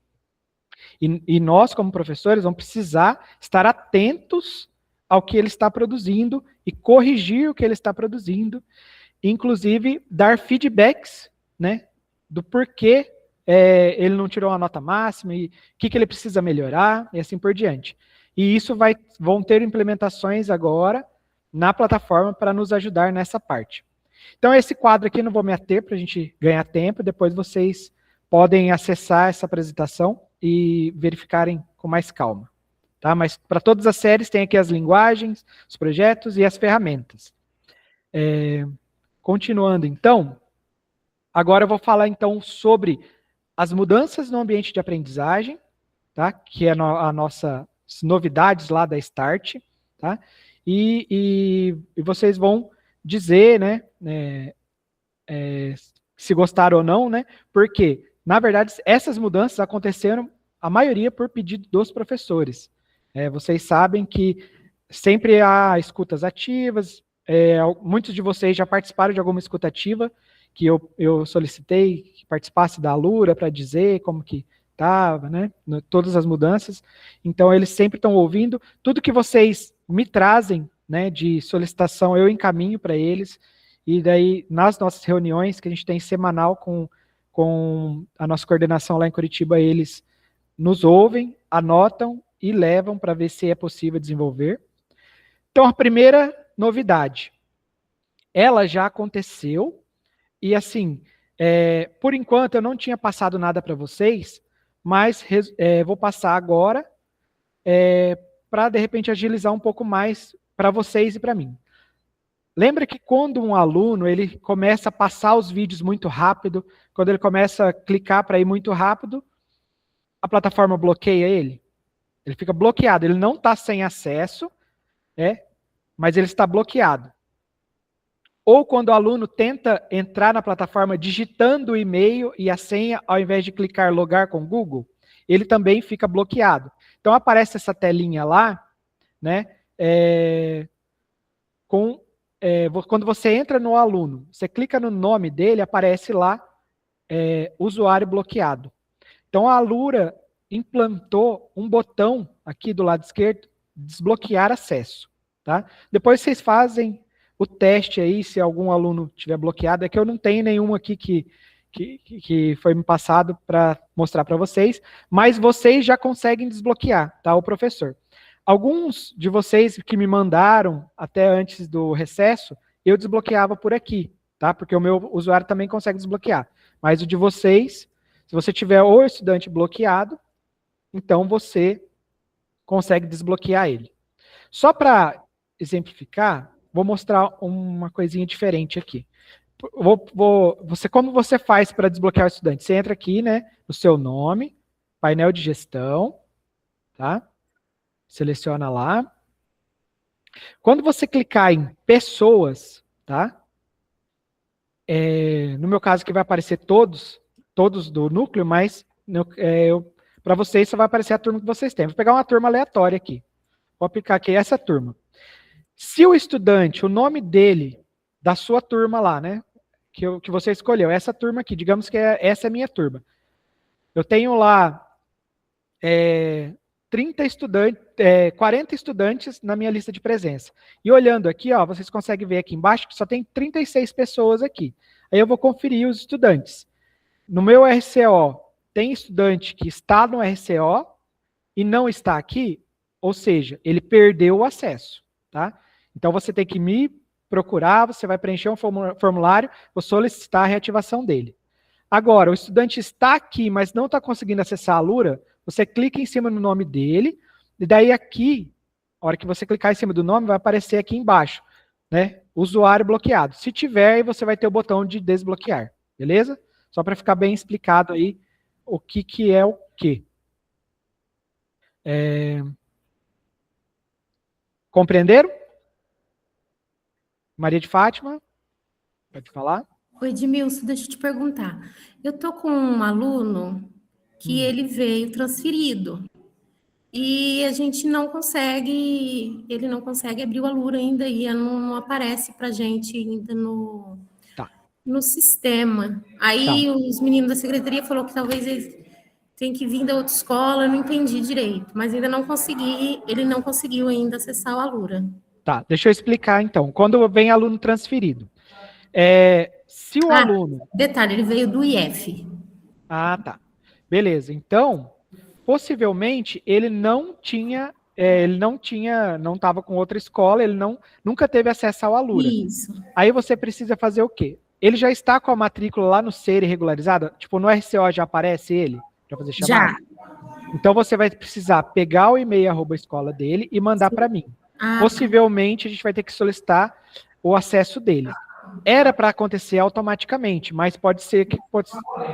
E nós, como professores, vamos precisar estar atentos ao que ele está produzindo e corrigir o que ele está produzindo, inclusive dar feedbacks, né, do porquê ele não tirou a nota máxima e o que ele precisa melhorar e assim por diante. E isso vão ter implementações agora na plataforma para nos ajudar nessa parte. Então, esse quadro aqui eu não vou me ater para a gente ganhar tempo, depois vocês podem acessar essa apresentação e verificarem com mais calma. Tá? Mas para todas as séries tem aqui as linguagens, os projetos e as ferramentas. Continuando, então, agora eu vou falar então sobre as mudanças no ambiente de aprendizagem, tá? Que é as nossas novidades lá da Start, tá? E vocês vão dizer, né, se gostaram ou não, né? Porque, na verdade, essas mudanças aconteceram, a maioria, por pedido dos professores. Vocês sabem que sempre há escutas ativas, muitos de vocês já participaram de alguma escuta ativa, que eu solicitei que participasse da Alura para dizer como que estava, né? Todas as mudanças. Então, eles sempre estão ouvindo. Tudo que vocês me trazem, né, de solicitação, eu encaminho para eles. E daí, nas nossas reuniões, que a gente tem semanal com a nossa coordenação lá em Curitiba, eles nos ouvem, anotam e levam para ver se é possível desenvolver. Então, a primeira novidade, ela já aconteceu, e assim, por enquanto eu não tinha passado nada para vocês, mas vou passar agora para, de repente, agilizar um pouco mais para vocês e para mim. Lembra que quando um aluno ele começa a passar os vídeos muito rápido, quando ele começa a clicar para ir muito rápido, a plataforma bloqueia ele? Ele fica bloqueado, ele não está sem acesso, mas ele está bloqueado. Ou quando o aluno tenta entrar na plataforma digitando o e-mail e a senha, ao invés de clicar logar com o Google, ele também fica bloqueado. Então aparece essa telinha lá, né? Quando você entra no aluno, você clica no nome dele, aparece lá usuário bloqueado. Então a Alura implantou um botão aqui do lado esquerdo, desbloquear acesso. Tá? Depois vocês fazem o teste aí, se algum aluno tiver bloqueado, é que eu não tenho nenhum aqui que foi me passado para mostrar para vocês, mas vocês já conseguem desbloquear, tá? O professor. Alguns de vocês que me mandaram até antes do recesso, eu desbloqueava por aqui, tá? Porque o meu usuário também consegue desbloquear. Mas o de vocês, se você tiver o estudante bloqueado, então você consegue desbloquear ele. Só para exemplificar, vou mostrar uma coisinha diferente aqui. Como você faz para desbloquear o estudante? Você entra aqui, né, no seu nome, painel de gestão, tá? Seleciona lá. Quando você clicar em pessoas, tá? No meu caso aqui vai aparecer todos do núcleo, mas para vocês só vai aparecer a turma que vocês têm. Vou pegar uma turma aleatória aqui. Vou aplicar aqui essa turma. Se o estudante, o nome dele, da sua turma lá, né? Que você escolheu, essa turma aqui, digamos que essa é a minha turma. Eu tenho lá 40 estudantes na minha lista de presença. E olhando aqui, ó, vocês conseguem ver aqui embaixo que só tem 36 pessoas aqui. Aí eu vou conferir os estudantes. No meu RCO, tem estudante que está no RCO e não está aqui, ou seja, ele perdeu o acesso, tá? Então você tem que me procurar, você vai preencher um formulário, vou solicitar a reativação dele. Agora, o estudante está aqui, mas não está conseguindo acessar a Alura, você clica em cima no nome dele, e daí aqui, a hora que você clicar em cima do nome, vai aparecer aqui embaixo, né? Usuário bloqueado. Se tiver, aí você vai ter o botão de desbloquear, beleza? Só para ficar bem explicado aí o que é o quê. Compreenderam? Maria de Fátima, pode falar? Oi, Edmilson, deixa eu te perguntar. Eu tô com um aluno que ele veio transferido e a gente ele não consegue abrir o Alura ainda e não aparece para gente ainda no sistema. Aí os meninos da secretaria falaram que talvez eles tenham que vir da outra escola, eu não entendi direito, mas ainda não consegui, ele não conseguiu ainda acessar o Alura. Tá, deixa eu explicar então. Quando vem aluno transferido, se o aluno... Detalhe, ele veio do IF. Ah, tá. Beleza. Então, possivelmente, ele não estava com outra escola, ele nunca teve acesso ao Alura. Isso. Aí você precisa fazer o quê? Ele já está com a matrícula lá no SERI regularizada? Tipo, no RCO já aparece ele? Para fazer chamada? Já. Então, você vai precisar pegar o e-mail @escola dele e mandar para mim. Possivelmente, a gente vai ter que solicitar o acesso dele. Era para acontecer automaticamente, mas pode ser que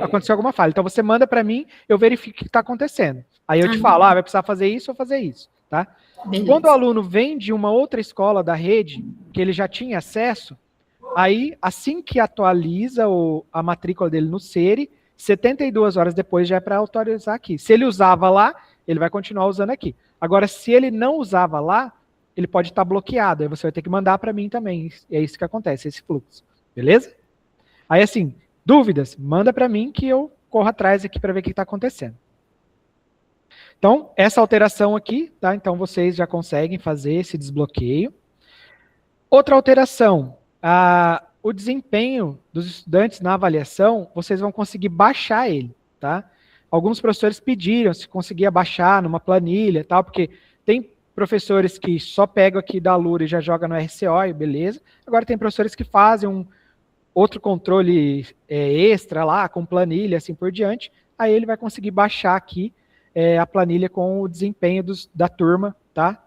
acontecer alguma falha. Então, você manda para mim, eu verifico o que está acontecendo. Aí eu te falo, vai precisar fazer isso ou fazer isso, tá? Beleza. Quando o aluno vem de uma outra escola da rede, que ele já tinha acesso, aí, assim que atualiza a matrícula dele no SERI, 72 horas depois já é para autorizar aqui. Se ele usava lá, ele vai continuar usando aqui. Agora, se ele não usava lá, ele pode estar bloqueado, aí você vai ter que mandar para mim também. É isso que acontece, esse fluxo. Beleza? Aí, assim, dúvidas? Manda para mim que eu corro atrás aqui para ver o que está acontecendo. Então, essa alteração aqui, tá? Então, vocês já conseguem fazer esse desbloqueio. Outra alteração, o desempenho dos estudantes na avaliação, vocês vão conseguir baixar ele, tá? Alguns professores pediram se conseguia baixar numa planilha, tal, porque tem professores que só pegam aqui da Lura e já jogam no RCO, e beleza. Agora tem professores que fazem um outro controle extra lá, com planilha, assim por diante. Aí ele vai conseguir baixar aqui a planilha com o desempenho da turma, tá?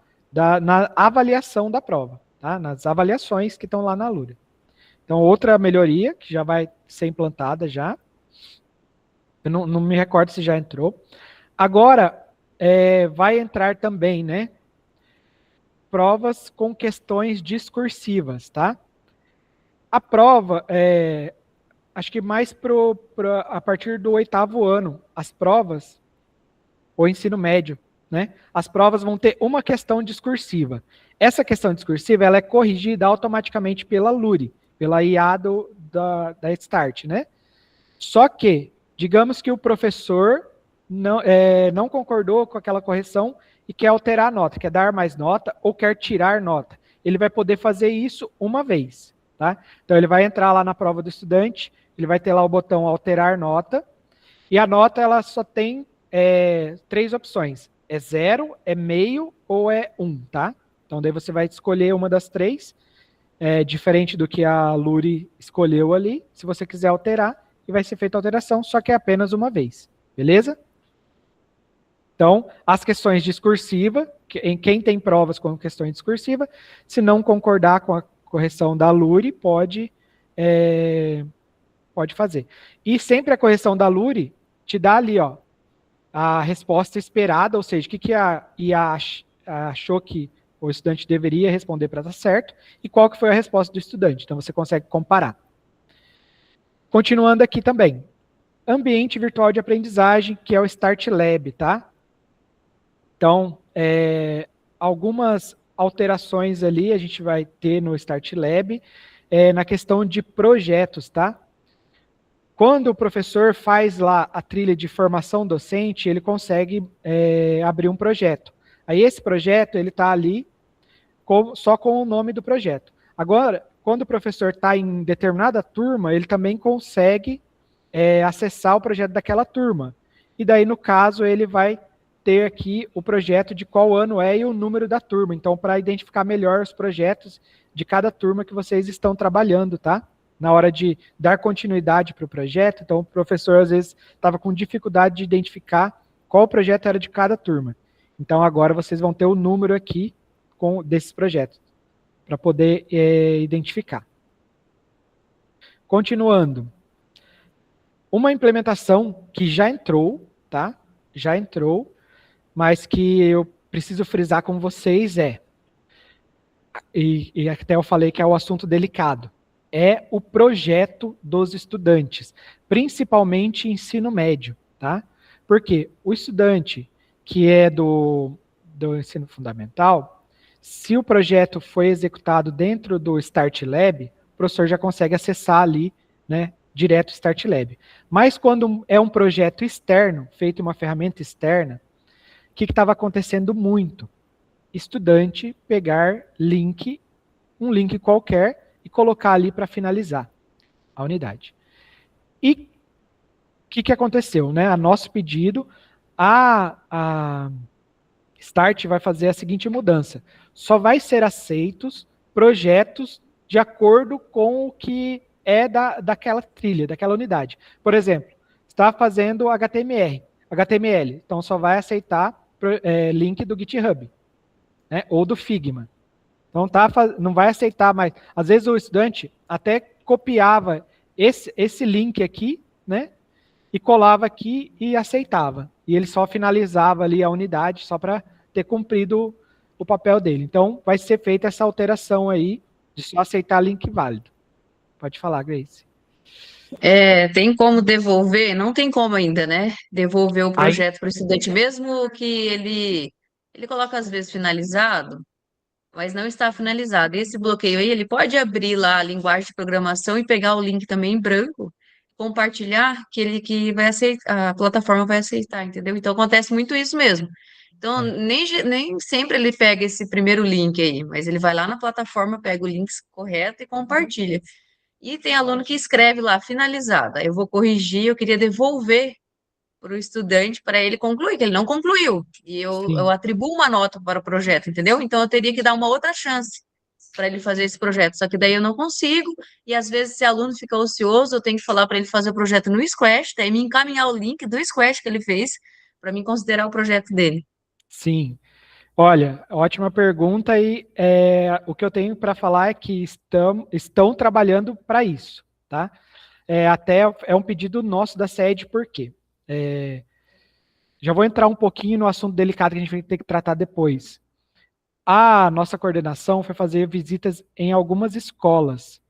Na avaliação da prova, tá? Nas avaliações que estão lá na Lura. Então, outra melhoria que já vai ser implantada já. Eu não me recordo se já entrou. Agora, vai entrar também, né? Provas com questões discursivas, tá? A prova, acho que mais a partir do 8º ano, as provas, ou ensino médio, né? As provas vão ter uma questão discursiva. Essa questão discursiva, ela é corrigida automaticamente pela LURI, pela IA da Start, né? Só que, digamos que o professor não concordou com aquela correção e quer alterar a nota, quer dar mais nota ou quer tirar nota. Ele vai poder fazer isso uma vez, tá? Então, ele vai entrar lá na prova do estudante, ele vai ter lá o botão alterar nota, e a nota, ela só tem 3 opções. É 0, é meio ou é 1, tá? Então, daí você vai escolher uma das 3, diferente do que a Luri escolheu ali, se você quiser alterar, e vai ser feita a alteração, só que é apenas uma vez, beleza? Então, as questões discursivas, quem tem provas com questões discursivas, se não concordar com a correção da Luri, pode fazer. E sempre a correção da Luri te dá ali, ó, a resposta esperada, ou seja, o que a IA achou que o estudante deveria responder para dar certo, e qual que foi a resposta do estudante. Então, você consegue comparar. Continuando aqui também. Ambiente virtual de aprendizagem, que é o Start Lab, tá? Então, algumas alterações ali a gente vai ter no Start Lab, na questão de projetos, tá? Quando o professor faz lá a trilha de formação docente, ele consegue abrir um projeto. Aí esse projeto, ele está ali só com o nome do projeto. Agora, quando o professor está em determinada turma, ele também consegue acessar o projeto daquela turma. E daí, no caso, ele vai ter aqui o projeto de qual ano é e o número da turma. Então, para identificar melhor os projetos de cada turma que vocês estão trabalhando, tá? Na hora de dar continuidade para o projeto, então o professor, às vezes, estava com dificuldade de identificar qual projeto era de cada turma. Então, agora vocês vão ter o número aqui desses projetos, para poder identificar. Continuando. Uma implementação que já entrou, tá? Já entrou, mas que eu preciso frisar com vocês e até eu falei que é o assunto delicado, é o projeto dos estudantes, principalmente ensino médio, tá? Porque o estudante que é do ensino fundamental, se o projeto foi executado dentro do Start Lab, o professor já consegue acessar ali, né, direto o Start Lab. Mas quando é um projeto externo, feito em uma ferramenta externa, o que estava acontecendo muito? Estudante pegar um link qualquer, e colocar ali para finalizar a unidade. E o que aconteceu, né? A nosso pedido, a Start vai fazer a seguinte mudança. Só vai ser aceitos projetos de acordo com o que é daquela trilha, daquela unidade. Por exemplo, está fazendo HTML, então só vai aceitar link do GitHub, né? Ou do Figma. Então, não vai aceitar mais. Às vezes o estudante até copiava esse link aqui, né? E colava aqui e aceitava. E ele só finalizava ali a unidade, só para ter cumprido o papel dele. Então, vai ser feita essa alteração aí, de só aceitar link válido. Pode falar, Grace. Tem como devolver? Não tem como ainda, né? Devolver o projeto para o estudante, mesmo que ele coloca às vezes finalizado, mas não está finalizado. Esse bloqueio aí, ele pode abrir lá a linguagem de programação e pegar o link também em branco, compartilhar que vai aceitar, a plataforma vai aceitar, entendeu? Então acontece muito isso mesmo. Então, nem sempre ele pega esse primeiro link aí, mas ele vai lá na plataforma, pega o link correto e compartilha. E tem aluno que escreve lá, finalizada. Eu vou corrigir, eu queria devolver para o estudante para ele concluir, que ele não concluiu. E eu atribuo uma nota para o projeto, entendeu? Então eu teria que dar uma outra chance para ele fazer esse projeto. Só que daí eu não consigo, e às vezes se o aluno fica ocioso, eu tenho que falar para ele fazer o projeto no Squash, daí me encaminhar o link do Squash que ele fez, para mim considerar o projeto dele. Sim. Olha, ótima pergunta, e o que eu tenho para falar é que estão trabalhando para isso, tá? Até é um pedido nosso da sede, por quê? Já vou entrar um pouquinho no assunto delicado que a gente vai ter que tratar depois. A nossa coordenação foi fazer visitas em algumas escolas,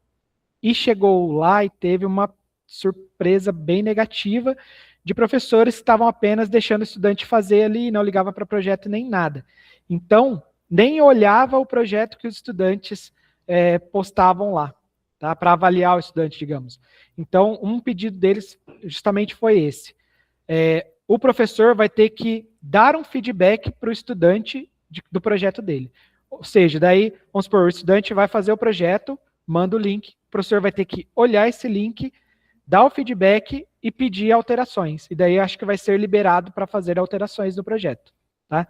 e chegou lá e teve uma surpresa bem negativa de professores que estavam apenas deixando o estudante fazer ali, não ligava para projeto nem nada. Então, nem olhava o projeto que os estudantes postavam lá, tá? Para avaliar o estudante, digamos. Então, um pedido deles justamente foi esse. O professor vai ter que dar um feedback para o estudante do projeto dele. Ou seja, daí, vamos supor, o estudante vai fazer o projeto, manda o link, o professor vai ter que olhar esse link, dar o feedback e pedir alterações. E daí acho que vai ser liberado para fazer alterações no projeto, tá?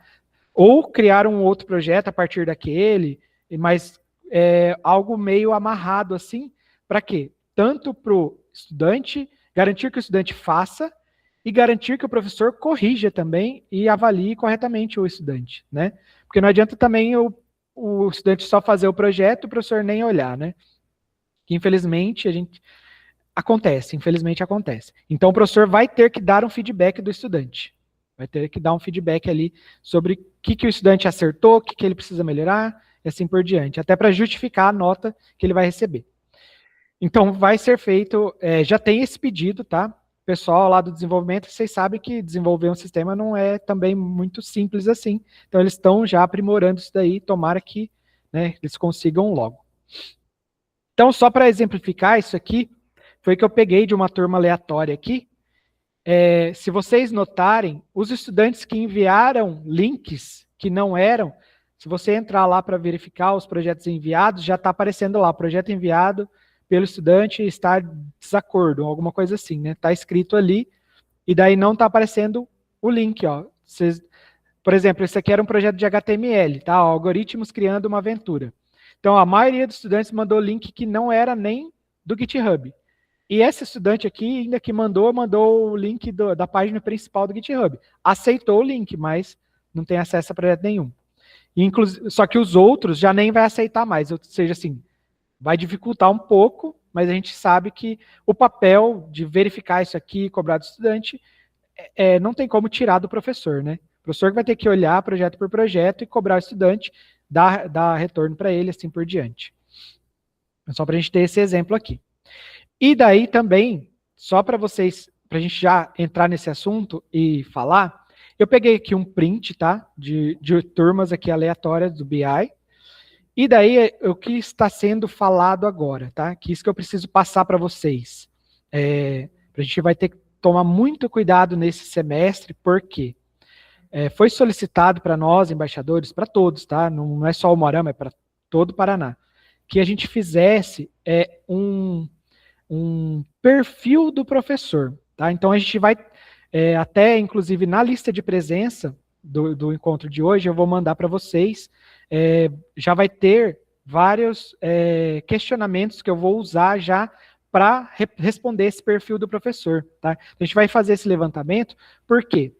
Ou criar um outro projeto a partir daquele, mas algo meio amarrado assim, para quê? Tanto para o estudante, garantir que o estudante faça, e garantir que o professor corrija também e avalie corretamente o estudante, né? Porque não adianta também o estudante só fazer o projeto e o professor nem olhar, né? Que infelizmente infelizmente acontece. Então o professor vai ter que dar um feedback do estudante. Vai ter que dar um feedback ali sobre o que o estudante acertou, o que ele precisa melhorar, e assim por diante. Até para justificar a nota que ele vai receber. Então vai ser feito, já tem esse pedido, tá? Pessoal lá do desenvolvimento, vocês sabem que desenvolver um sistema não é também muito simples assim. Então eles estão já aprimorando isso daí, tomara que, né, eles consigam logo. Então só para exemplificar isso aqui, foi que eu peguei de uma turma aleatória aqui. Se vocês notarem, os estudantes que enviaram links que não eram, se você entrar lá para verificar os projetos enviados, já está aparecendo lá, projeto enviado pelo estudante está desacordo, alguma coisa assim, né? Está escrito ali, e daí não está aparecendo o link, ó. Por exemplo, esse aqui era um projeto de HTML, tá? Ó, algoritmos criando uma aventura. Então, a maioria dos estudantes mandou link que não era nem do GitHub. E esse estudante aqui, ainda que mandou o link da página principal do GitHub. Aceitou o link, mas não tem acesso a projeto nenhum. Só que os outros já nem vai aceitar mais. Ou seja, assim, vai dificultar um pouco, mas a gente sabe que o papel de verificar isso aqui, cobrar do estudante, não tem como tirar do professor, né? O professor vai ter que olhar projeto por projeto e cobrar o estudante, dar retorno para ele, assim por diante. Só para a gente ter esse exemplo aqui. E daí também, só para a gente já entrar nesse assunto e falar, eu peguei aqui um print, tá? De turmas aqui aleatórias do BI. E daí, o que está sendo falado agora, tá? Que isso que eu preciso passar para vocês. A gente vai ter que tomar muito cuidado nesse semestre, porque foi solicitado para nós, embaixadores, para todos, tá? Não é só o Moarama, é para todo o Paraná, que a gente fizesse um perfil do professor, tá? Então a gente vai, até inclusive na lista de presença do encontro de hoje, eu vou mandar para vocês, já vai ter vários questionamentos que eu vou usar já para responder esse perfil do professor, tá? A gente vai fazer esse levantamento, por quê?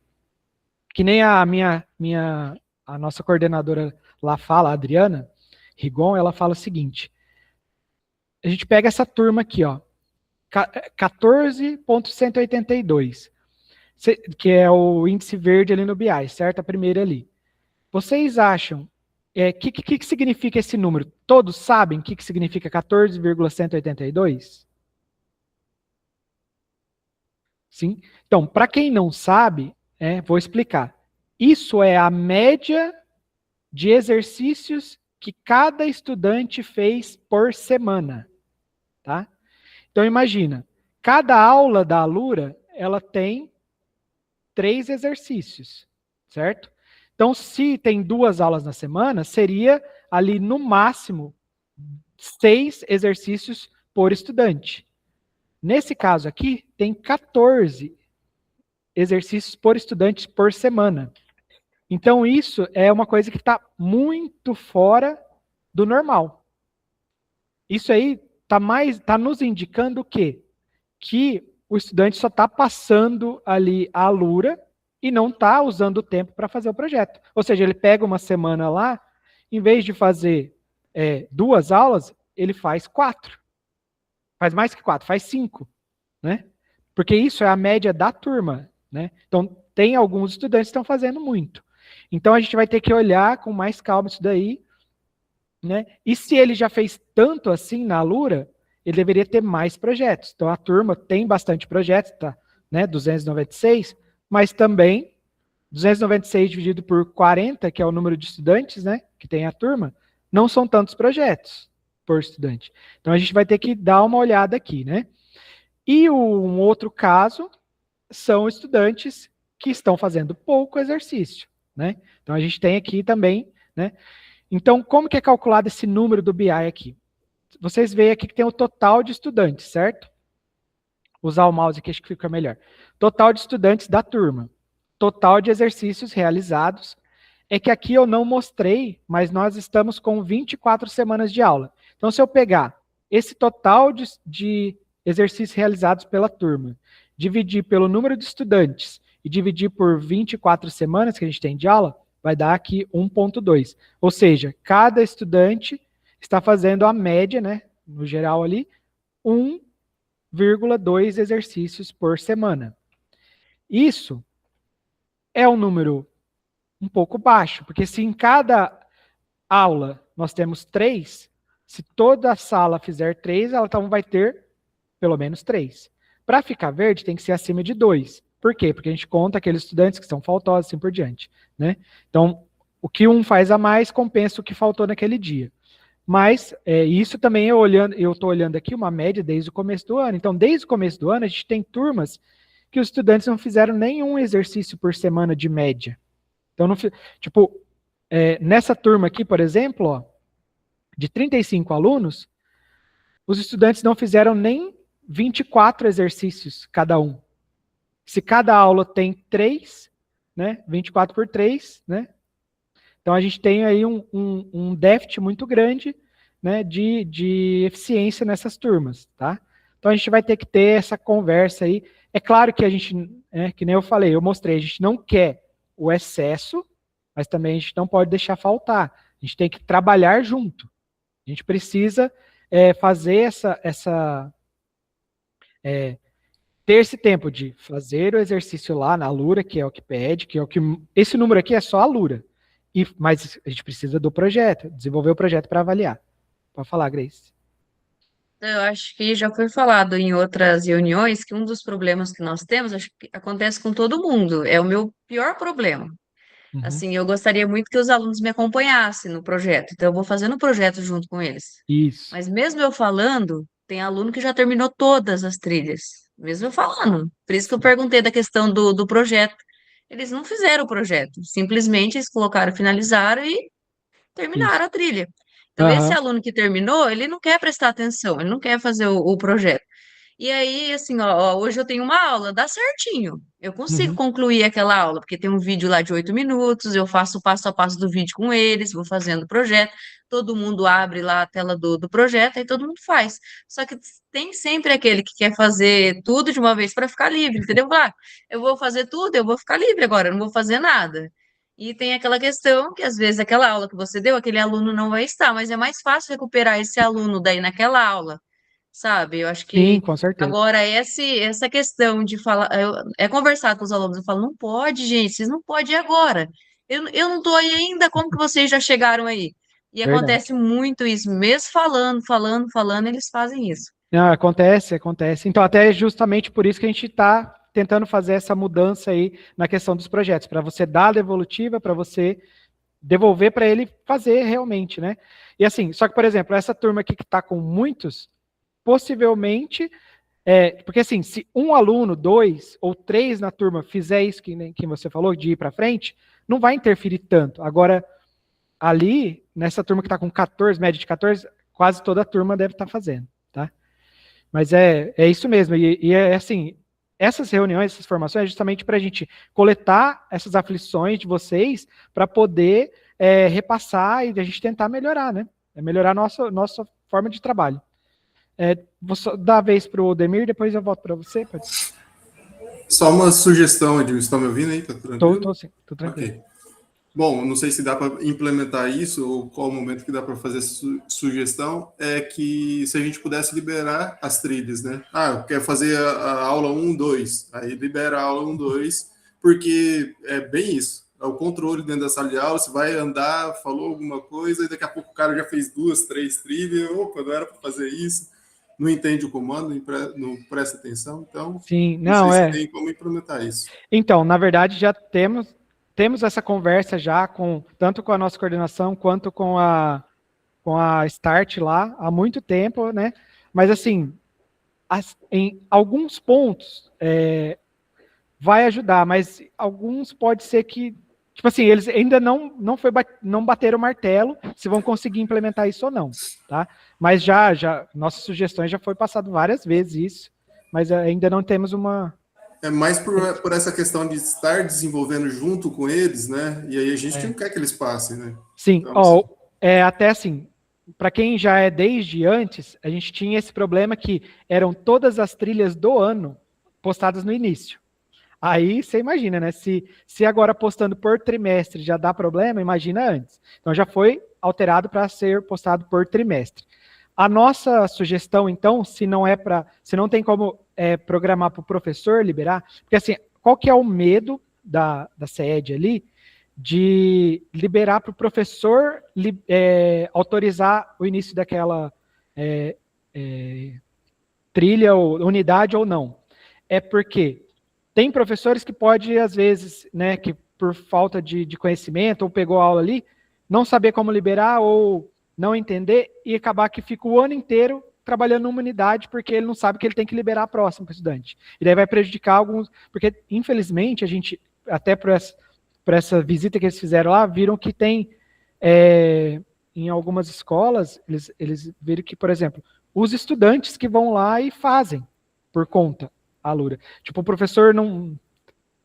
Que nem a nossa coordenadora lá fala, a Adriana Rigon, ela fala o seguinte, a gente pega essa turma aqui, ó, 14.182, que é o índice verde ali no BI, certo? A primeira ali. Vocês acham, que significa esse número? Todos sabem o que significa 14,182? Sim? Então, para quem não sabe, vou explicar. Isso é a média de exercícios que cada estudante fez por semana, tá? Então, imagina, cada aula da Alura, ela tem 3 exercícios, certo? Então, se tem 2 aulas na semana, seria ali no máximo 6 exercícios por estudante. Nesse caso aqui, tem 14 exercícios por estudante por semana. Então, isso é uma coisa que está muito fora do normal. Isso aí está nos indicando o quê? Que o estudante só está passando ali a Alura e não está usando o tempo para fazer o projeto. Ou seja, ele pega uma semana lá, em vez de fazer 2 aulas, ele faz 4. Faz mais que 4, faz 5. Né? Porque isso é a média da turma. Né? Então, tem alguns estudantes que estão fazendo muito. Então, a gente vai ter que olhar com mais calma isso daí. Né? E se ele já fez tanto assim na Alura, ele deveria ter mais projetos. Então, a turma tem bastante projetos, tá? Né? 296, mas também 296 dividido por 40, que é o número de estudantes, né? Que tem a turma, não são tantos projetos por estudante. Então, a gente vai ter que dar uma olhada aqui, né? E um outro caso são estudantes que estão fazendo pouco exercício, né? Então, a gente tem aqui também, né? Então, como que é calculado esse número do BI aqui? Vocês veem aqui que tem o total de estudantes, certo? Usar o mouse aqui acho que fica melhor. Total de estudantes da turma. Total de exercícios realizados. É que aqui eu não mostrei, mas nós estamos com 24 semanas de aula. Então, se eu pegar esse total de exercícios realizados pela turma, dividir pelo número de estudantes e dividir por 24 semanas que a gente tem de aula, vai dar aqui 1,2. Ou seja, cada estudante está fazendo a média, né, no geral ali, 1,2 exercícios por semana. Isso é um número um pouco baixo, porque se em cada aula nós temos 3, se toda a sala fizer 3, ela então vai ter pelo menos 3. Para ficar verde, tem que ser acima de 2. Por quê? Porque a gente conta aqueles estudantes que são faltosos, assim por diante. Né? Então, o que um faz a mais compensa o que faltou naquele dia. Mas isso também eu estou olhando aqui uma média desde o começo do ano. Então, desde o começo do ano, a gente tem turmas que os estudantes não fizeram nenhum exercício por semana de média. Então, nessa turma aqui, por exemplo, ó, de 35 alunos, os estudantes não fizeram nem 24 exercícios cada um. Se cada aula tem 3, né, 24 por 3, né? Então, a gente tem aí um déficit muito grande, né, de eficiência nessas turmas, tá? Então, a gente vai ter que ter essa conversa aí. É claro que a gente, que nem eu falei, eu mostrei, a gente não quer o excesso, mas também a gente não pode deixar faltar. A gente tem que trabalhar junto. A gente precisa fazer ter esse tempo de fazer o exercício lá na Alura, que é o que pede, esse número aqui é só a Alura. Mas a gente precisa do projeto, desenvolver o projeto para avaliar. Pode falar, Grace. Eu acho que já foi falado em outras reuniões que um dos problemas que nós temos, acho que acontece com todo mundo, é o meu pior problema. Uhum. Assim, eu gostaria muito que os alunos me acompanhassem no projeto, então eu vou fazendo o projeto junto com eles. Isso. Mas mesmo eu falando, tem aluno que já terminou todas as trilhas, mesmo eu falando. Por isso que eu perguntei da questão do projeto. Eles não fizeram o projeto, simplesmente eles colocaram, finalizaram e terminaram a trilha. Então, esse aluno que terminou, ele não quer prestar atenção, ele não quer fazer o projeto. E aí, assim, hoje eu tenho uma aula, dá certinho. Eu consigo concluir aquela aula, porque tem um vídeo lá de 8 minutos, eu faço o passo a passo do vídeo com eles, vou fazendo o projeto, todo mundo abre lá a tela do projeto, aí todo mundo faz. Só que tem sempre aquele que quer fazer tudo de uma vez para ficar livre, entendeu? Eu vou fazer tudo, eu vou ficar livre agora, eu não vou fazer nada. E tem aquela questão que, às vezes, aquela aula que você deu, aquele aluno não vai estar, mas é mais fácil recuperar esse aluno daí naquela aula, sabe? Eu acho Sim, que com certeza. agora essa questão de falar, é conversar com os alunos, eu falo, não pode, gente, vocês não podem ir agora. Eu não estou aí ainda, como que vocês já chegaram aí? E Verdade. acontece muito isso, mesmo falando, eles fazem isso. Não, acontece. Então, até justamente por isso que a gente está tentando fazer essa mudança aí na questão dos projetos, para você dar a devolutiva, para você devolver para ele fazer realmente, né? E assim, só que, por exemplo, essa turma aqui que está com muitos, possivelmente Porque assim, se um aluno, 2 ou 3 na turma fizer isso que você falou, de ir para frente, não vai interferir tanto. Agora, ali, nessa turma que está com 14, média de 14, quase toda a turma deve estar fazendo, tá? Mas é isso mesmo, e é assim, essas reuniões, essas formações, é justamente para a gente coletar essas aflições de vocês, para poder repassar e a gente tentar melhorar, né? Melhorar a nossa forma de trabalho. Vou só dar a vez para o Demir, depois eu volto para você. Pode? Só uma sugestão, Edmilson, estão me ouvindo aí? Tá tranquilo? Tô tranquilo. Okay. Bom, não sei se dá para implementar isso ou qual o momento que dá para fazer sugestão, é que se a gente pudesse liberar as trilhas, né? Eu quero fazer a aula 1, 2, aí libera a aula 1, 2, porque é bem isso, é o controle dentro da sala de aula, você vai andar, falou alguma coisa, e daqui a pouco o cara já fez 2, 3 trilhas, opa, não era para fazer isso, não entende o comando, não presta atenção, então Sim, não sei se tem como implementar isso. Então, na verdade, já temos essa conversa já tanto com a nossa coordenação quanto com a Start lá há muito tempo, né? Mas assim, em alguns pontos vai ajudar, mas alguns pode ser que, tipo assim, eles ainda não bateram o martelo se vão conseguir implementar isso ou não, tá? Mas já nossas sugestões já foi passado várias vezes isso, mas ainda não temos uma... É mais por essa questão de estar desenvolvendo junto com eles, né? E aí a gente não quer que eles passem, né? Sim, então, até assim, para quem já é desde antes, a gente tinha esse problema que eram todas as trilhas do ano postadas no início. Aí você imagina, né? Se agora postando por trimestre já dá problema, imagina antes. Então já foi alterado para ser postado por trimestre. A nossa sugestão, então, se não tem como programar para o professor liberar, porque assim, qual que é o medo da SED ali de liberar para o professor autorizar o início daquela trilha ou unidade ou não? É porque tem professores que pode, às vezes, né, que por falta de conhecimento ou pegou a aula ali, não saber como liberar ou não entender e acabar que fica o ano inteiro trabalhando numa unidade porque ele não sabe que ele tem que liberar a próxima para o estudante. E daí vai prejudicar alguns, porque infelizmente a gente, até por essa visita que eles fizeram lá, viram que tem, em algumas escolas, eles viram que, por exemplo, os estudantes que vão lá e fazem por conta a Lura. Tipo, o professor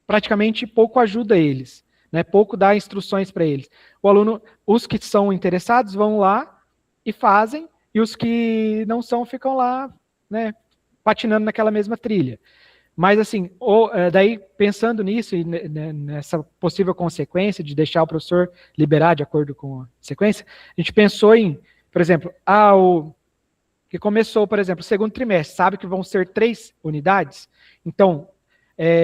praticamente pouco ajuda eles, né? Pouco dá instruções para eles. O aluno, os que são interessados vão lá e fazem, e os que não são ficam lá, né, patinando naquela mesma trilha. Mas assim, daí pensando nisso e nessa possível consequência de deixar o professor liberar de acordo com a sequência, a gente pensou em, por exemplo, que começou, por exemplo, o segundo trimestre, sabe que vão ser 3 unidades, então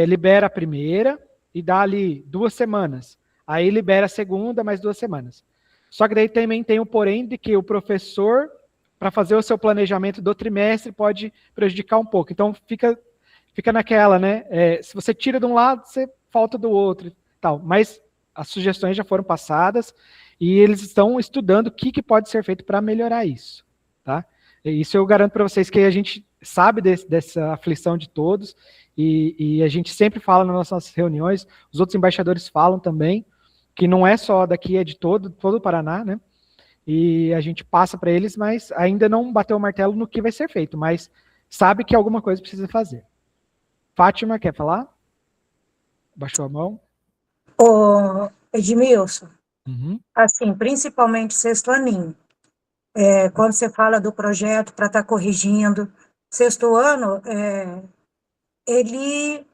libera a primeira e dá ali 2 semanas, aí libera a segunda mais 2 semanas. Só que daí também tem o porém de que o professor, para fazer o seu planejamento do trimestre, pode prejudicar um pouco, então fica naquela, né? Se você tira de um lado, você falta do outro e tal. Mas as sugestões já foram passadas e eles estão estudando o que pode ser feito para melhorar isso, tá? Isso eu garanto para vocês que a gente sabe dessa aflição de todos e a gente sempre fala nas nossas reuniões, os outros embaixadores falam também, que não é só daqui, é de todo o Paraná, né? E a gente passa para eles, mas ainda não bateu o martelo no que vai ser feito, mas sabe que alguma coisa precisa fazer. Fátima, quer falar? Baixou a mão. Ô, Edmilson, Uhum. assim, principalmente sexto aninho, quando você fala do projeto para estar corrigindo, sexto ano, ele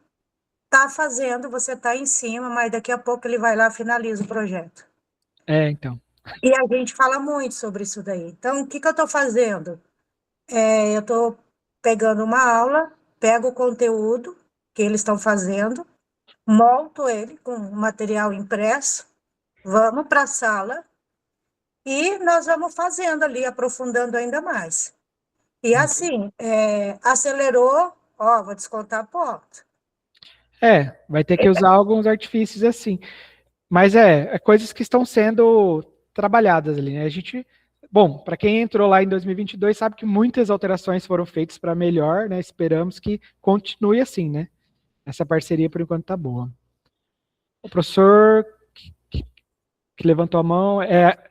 está fazendo, você está em cima, mas daqui a pouco ele vai lá e finaliza o projeto. Então. E a gente fala muito sobre isso daí. Então, o que eu estou fazendo? Eu estou pegando uma aula, pego o conteúdo que eles estão fazendo, monto ele com material impresso, vamos para a sala e nós vamos fazendo ali, aprofundando ainda mais. E assim, acelerou, vou descontar ponto. Vai ter que usar alguns artifícios assim. Mas coisas que estão sendo trabalhadas ali, né? A gente Bom, para quem entrou lá em 2022, sabe que muitas alterações foram feitas para melhor, né? Esperamos que continue assim, né? Essa parceria, por enquanto, tá boa. O professor que levantou a mão,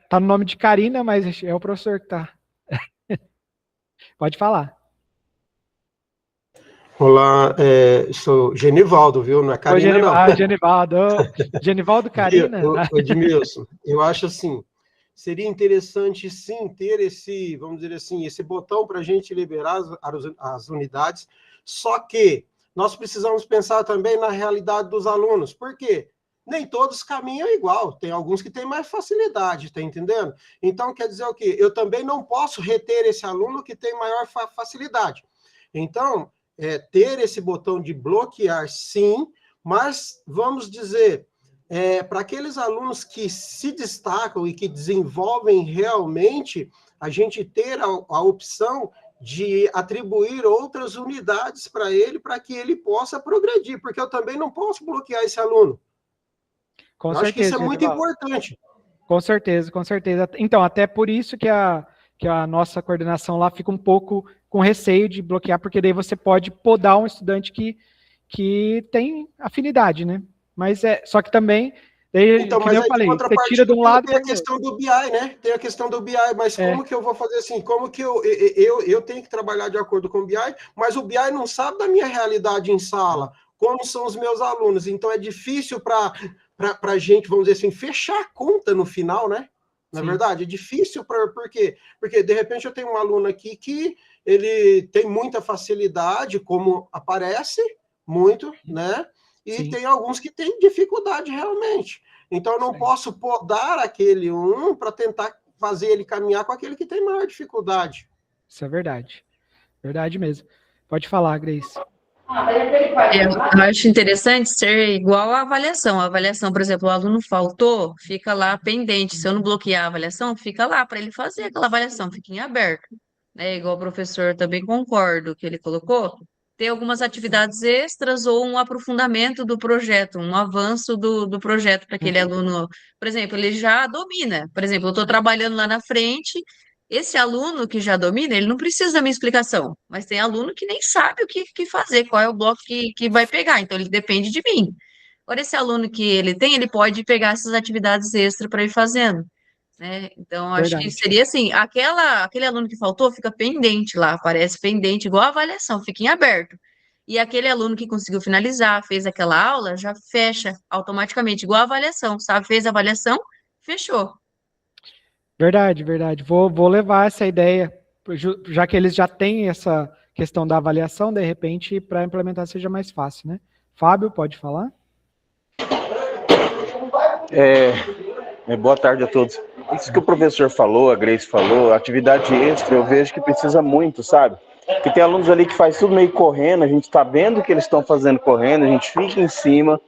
tá no nome de Karina, mas é o professor que tá. Pode falar. Olá, sou Genivaldo, viu? Não é Karina, não. Genivaldo. Genivaldo Karina? Edmilson, eu acho assim, seria interessante sim ter esse, vamos dizer assim, esse botão para a gente liberar as unidades, só que nós precisamos pensar também na realidade dos alunos, por quê? Nem todos caminham igual, tem alguns que têm mais facilidade, tá entendendo? Então, quer dizer o quê? Eu também não posso reter esse aluno que tem maior facilidade. Então, ter esse botão de bloquear, sim, mas, vamos dizer, para aqueles alunos que se destacam e que desenvolvem realmente, a gente ter a opção de atribuir outras unidades para ele, para que ele possa progredir, porque eu também não posso bloquear esse aluno. Com eu certeza, acho que isso é muito Genivaldo. importante. Com certeza, com certeza. Então, até por isso que a nossa coordenação lá fica um pouco com receio de bloquear, porque daí você pode podar um estudante que tem afinidade, né? Mas só que também, daí, então, que mas nem eu falei, você tira de um lado... Tem a questão do BI, né? Tem a questão do BI, mas como que eu vou fazer assim? Como que eu tenho que trabalhar de acordo com o BI, mas o BI não sabe da minha realidade em sala, como são os meus alunos, então é difícil para a gente, vamos dizer assim, fechar a conta no final, né? Na verdade, é difícil, por quê? Porque, de repente, eu tenho um aluno aqui que ele tem muita facilidade, como aparece, muito, né? E tem alguns que têm dificuldade realmente. Então, eu não posso podar aquele para tentar fazer ele caminhar com aquele que tem maior dificuldade. Isso é verdade. Verdade mesmo. Pode falar, Grace. Eu acho interessante ser igual à avaliação. A avaliação, por exemplo, o aluno faltou, fica lá pendente. Se eu não bloquear a avaliação, fica lá para ele fazer aquela avaliação, fica em aberto. Igual o professor, também concordo que ele colocou, ter algumas atividades extras ou um aprofundamento do projeto, um avanço do projeto para aquele aluno. Por exemplo, ele já domina. Por exemplo, eu estou trabalhando lá na frente. Esse aluno que já domina, ele não precisa da minha explicação, mas tem aluno que nem sabe o que fazer, qual é o bloco que vai pegar, então ele depende de mim. Agora, esse aluno que ele pode pegar essas atividades extras para ir fazendo, né? Então, acho que seria assim, aquele aluno que faltou fica pendente lá, aparece pendente, igual a avaliação, fica em aberto. E aquele aluno que conseguiu finalizar, fez aquela aula, já fecha automaticamente, igual a avaliação, sabe? Fez a avaliação, fechou. Verdade, verdade. Vou levar essa ideia, já que eles já têm essa questão da avaliação, de repente, para implementar seja mais fácil, né? Fábio, pode falar? Boa tarde a todos. Isso que o professor falou, a Grace falou, atividade extra, eu vejo que precisa muito, sabe? Porque tem alunos ali que faz tudo meio correndo, a gente está vendo o que eles estão fazendo correndo, a gente fica em cima,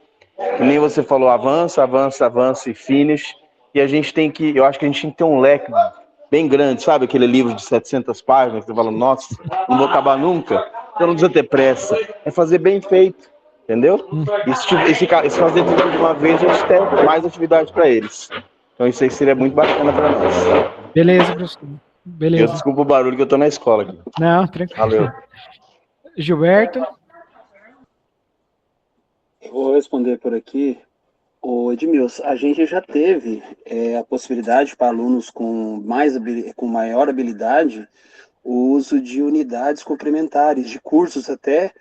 que nem você falou, avança, avança, avança e finish. E a gente tem que, eu acho que a gente tem que ter um leque bem grande, sabe? Aquele livro de 700 páginas, que você fala, nossa, não vou acabar nunca. Então não precisa ter pressa. É fazer bem feito, entendeu? E se fazer tudo de uma vez, a gente tem mais atividade para eles. Então isso aí seria muito bacana para nós. Beleza, professor. Beleza. Eu desculpa o barulho que eu tô na escola aqui. Não, tranquilo. Valeu. Gilberto? Vou responder por aqui. Ô Edmilson, a gente já teve a possibilidade para alunos com maior habilidade o uso de unidades complementares, de cursos até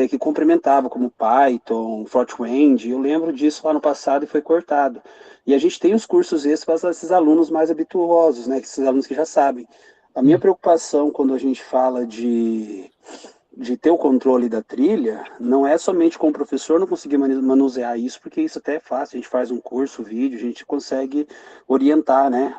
que complementavam, como Python, Fortran. Eu lembro disso lá no passado e foi cortado. E a gente tem os cursos extras para esses alunos mais habituosos, né, esses alunos que já sabem. A minha preocupação quando a gente fala de ter o controle da trilha, não é somente com o professor não conseguir manusear isso, porque isso até é fácil, a gente faz um curso, vídeo, a gente consegue orientar, né,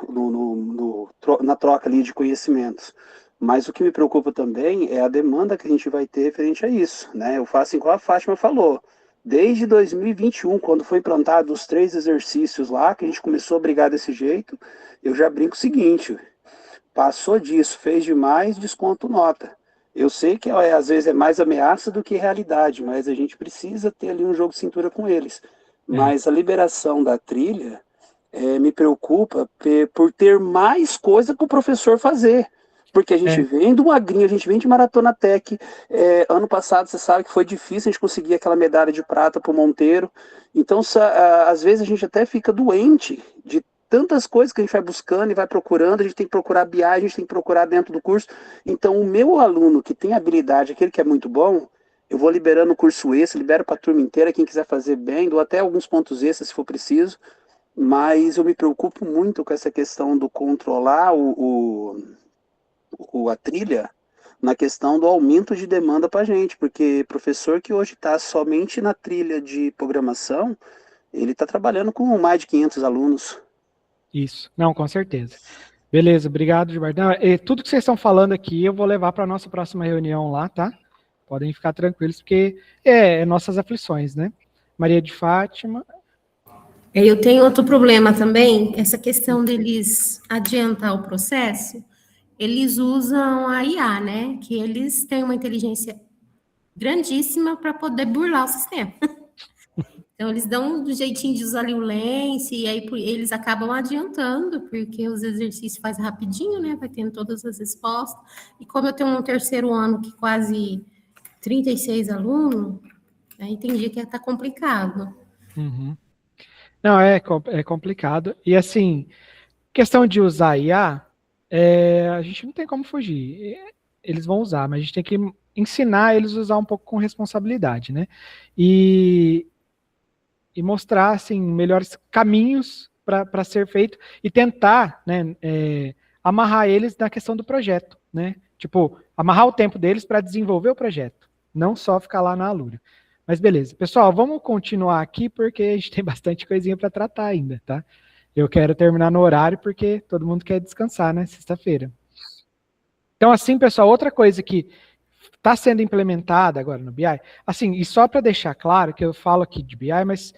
na troca ali de conhecimentos. Mas o que me preocupa também é a demanda que a gente vai ter referente a isso, né? Eu faço igual a Fátima falou, desde 2021, quando foi implantado os 3 exercícios lá, que a gente começou a brigar desse jeito, eu já brinco o seguinte, passou disso, fez demais, desconto nota. Eu sei que às vezes é mais ameaça do que realidade, mas a gente precisa ter ali um jogo de cintura com eles. Mas a liberação da trilha, me preocupa por ter mais coisa para o professor fazer. Porque a gente vem do Agrinho, a gente vem de Maratona Tech. Ano passado, você sabe que foi difícil a gente conseguir aquela medalha de prata para o Monteiro. Então, às vezes, a gente até fica doente de tantas coisas que a gente vai buscando e vai procurando. A gente tem que procurar BI, a gente tem que procurar dentro do curso. Então, o meu aluno que tem habilidade, aquele que é muito bom, eu vou liberando o curso extra, libero para a turma inteira, quem quiser fazer bem, dou até alguns pontos extras se for preciso. Mas eu me preocupo muito com essa questão do controlar a trilha na questão do aumento de demanda para a gente, porque professor que hoje está somente na trilha de programação, ele está trabalhando com mais de 500 alunos. Isso, não, com certeza. Beleza, obrigado, Gilberto. Tudo que vocês estão falando aqui, eu vou levar para a nossa próxima reunião lá, tá? Podem ficar tranquilos, porque é nossas aflições, né? Maria de Fátima... Eu tenho outro problema também, essa questão deles adiantar o processo, eles usam a IA, né? Que eles têm uma inteligência grandíssima para poder burlar o sistema. Então, eles dão um jeitinho de usar ali o Lens, e aí eles acabam adiantando, porque os exercícios faz rapidinho, né? Vai tendo todas as respostas. E como eu tenho um terceiro ano que quase 36 alunos, aí tem dia que está complicado. Uhum. Não, é complicado. E assim, questão de usar IA, a gente não tem como fugir. Eles vão usar, mas a gente tem que ensinar eles a usar um pouco com responsabilidade, né? E mostrar, assim, melhores caminhos para ser feito e tentar, né, amarrar eles na questão do projeto, né? Tipo, amarrar o tempo deles para desenvolver o projeto, não só ficar lá na Alura. Mas beleza. Pessoal, vamos continuar aqui porque a gente tem bastante coisinha para tratar ainda, tá? Eu quero terminar no horário porque todo mundo quer descansar, né? Sexta-feira. Então, assim, pessoal, outra coisa que está sendo implementada agora no BI, assim, e só para deixar claro que eu falo aqui de BI, mas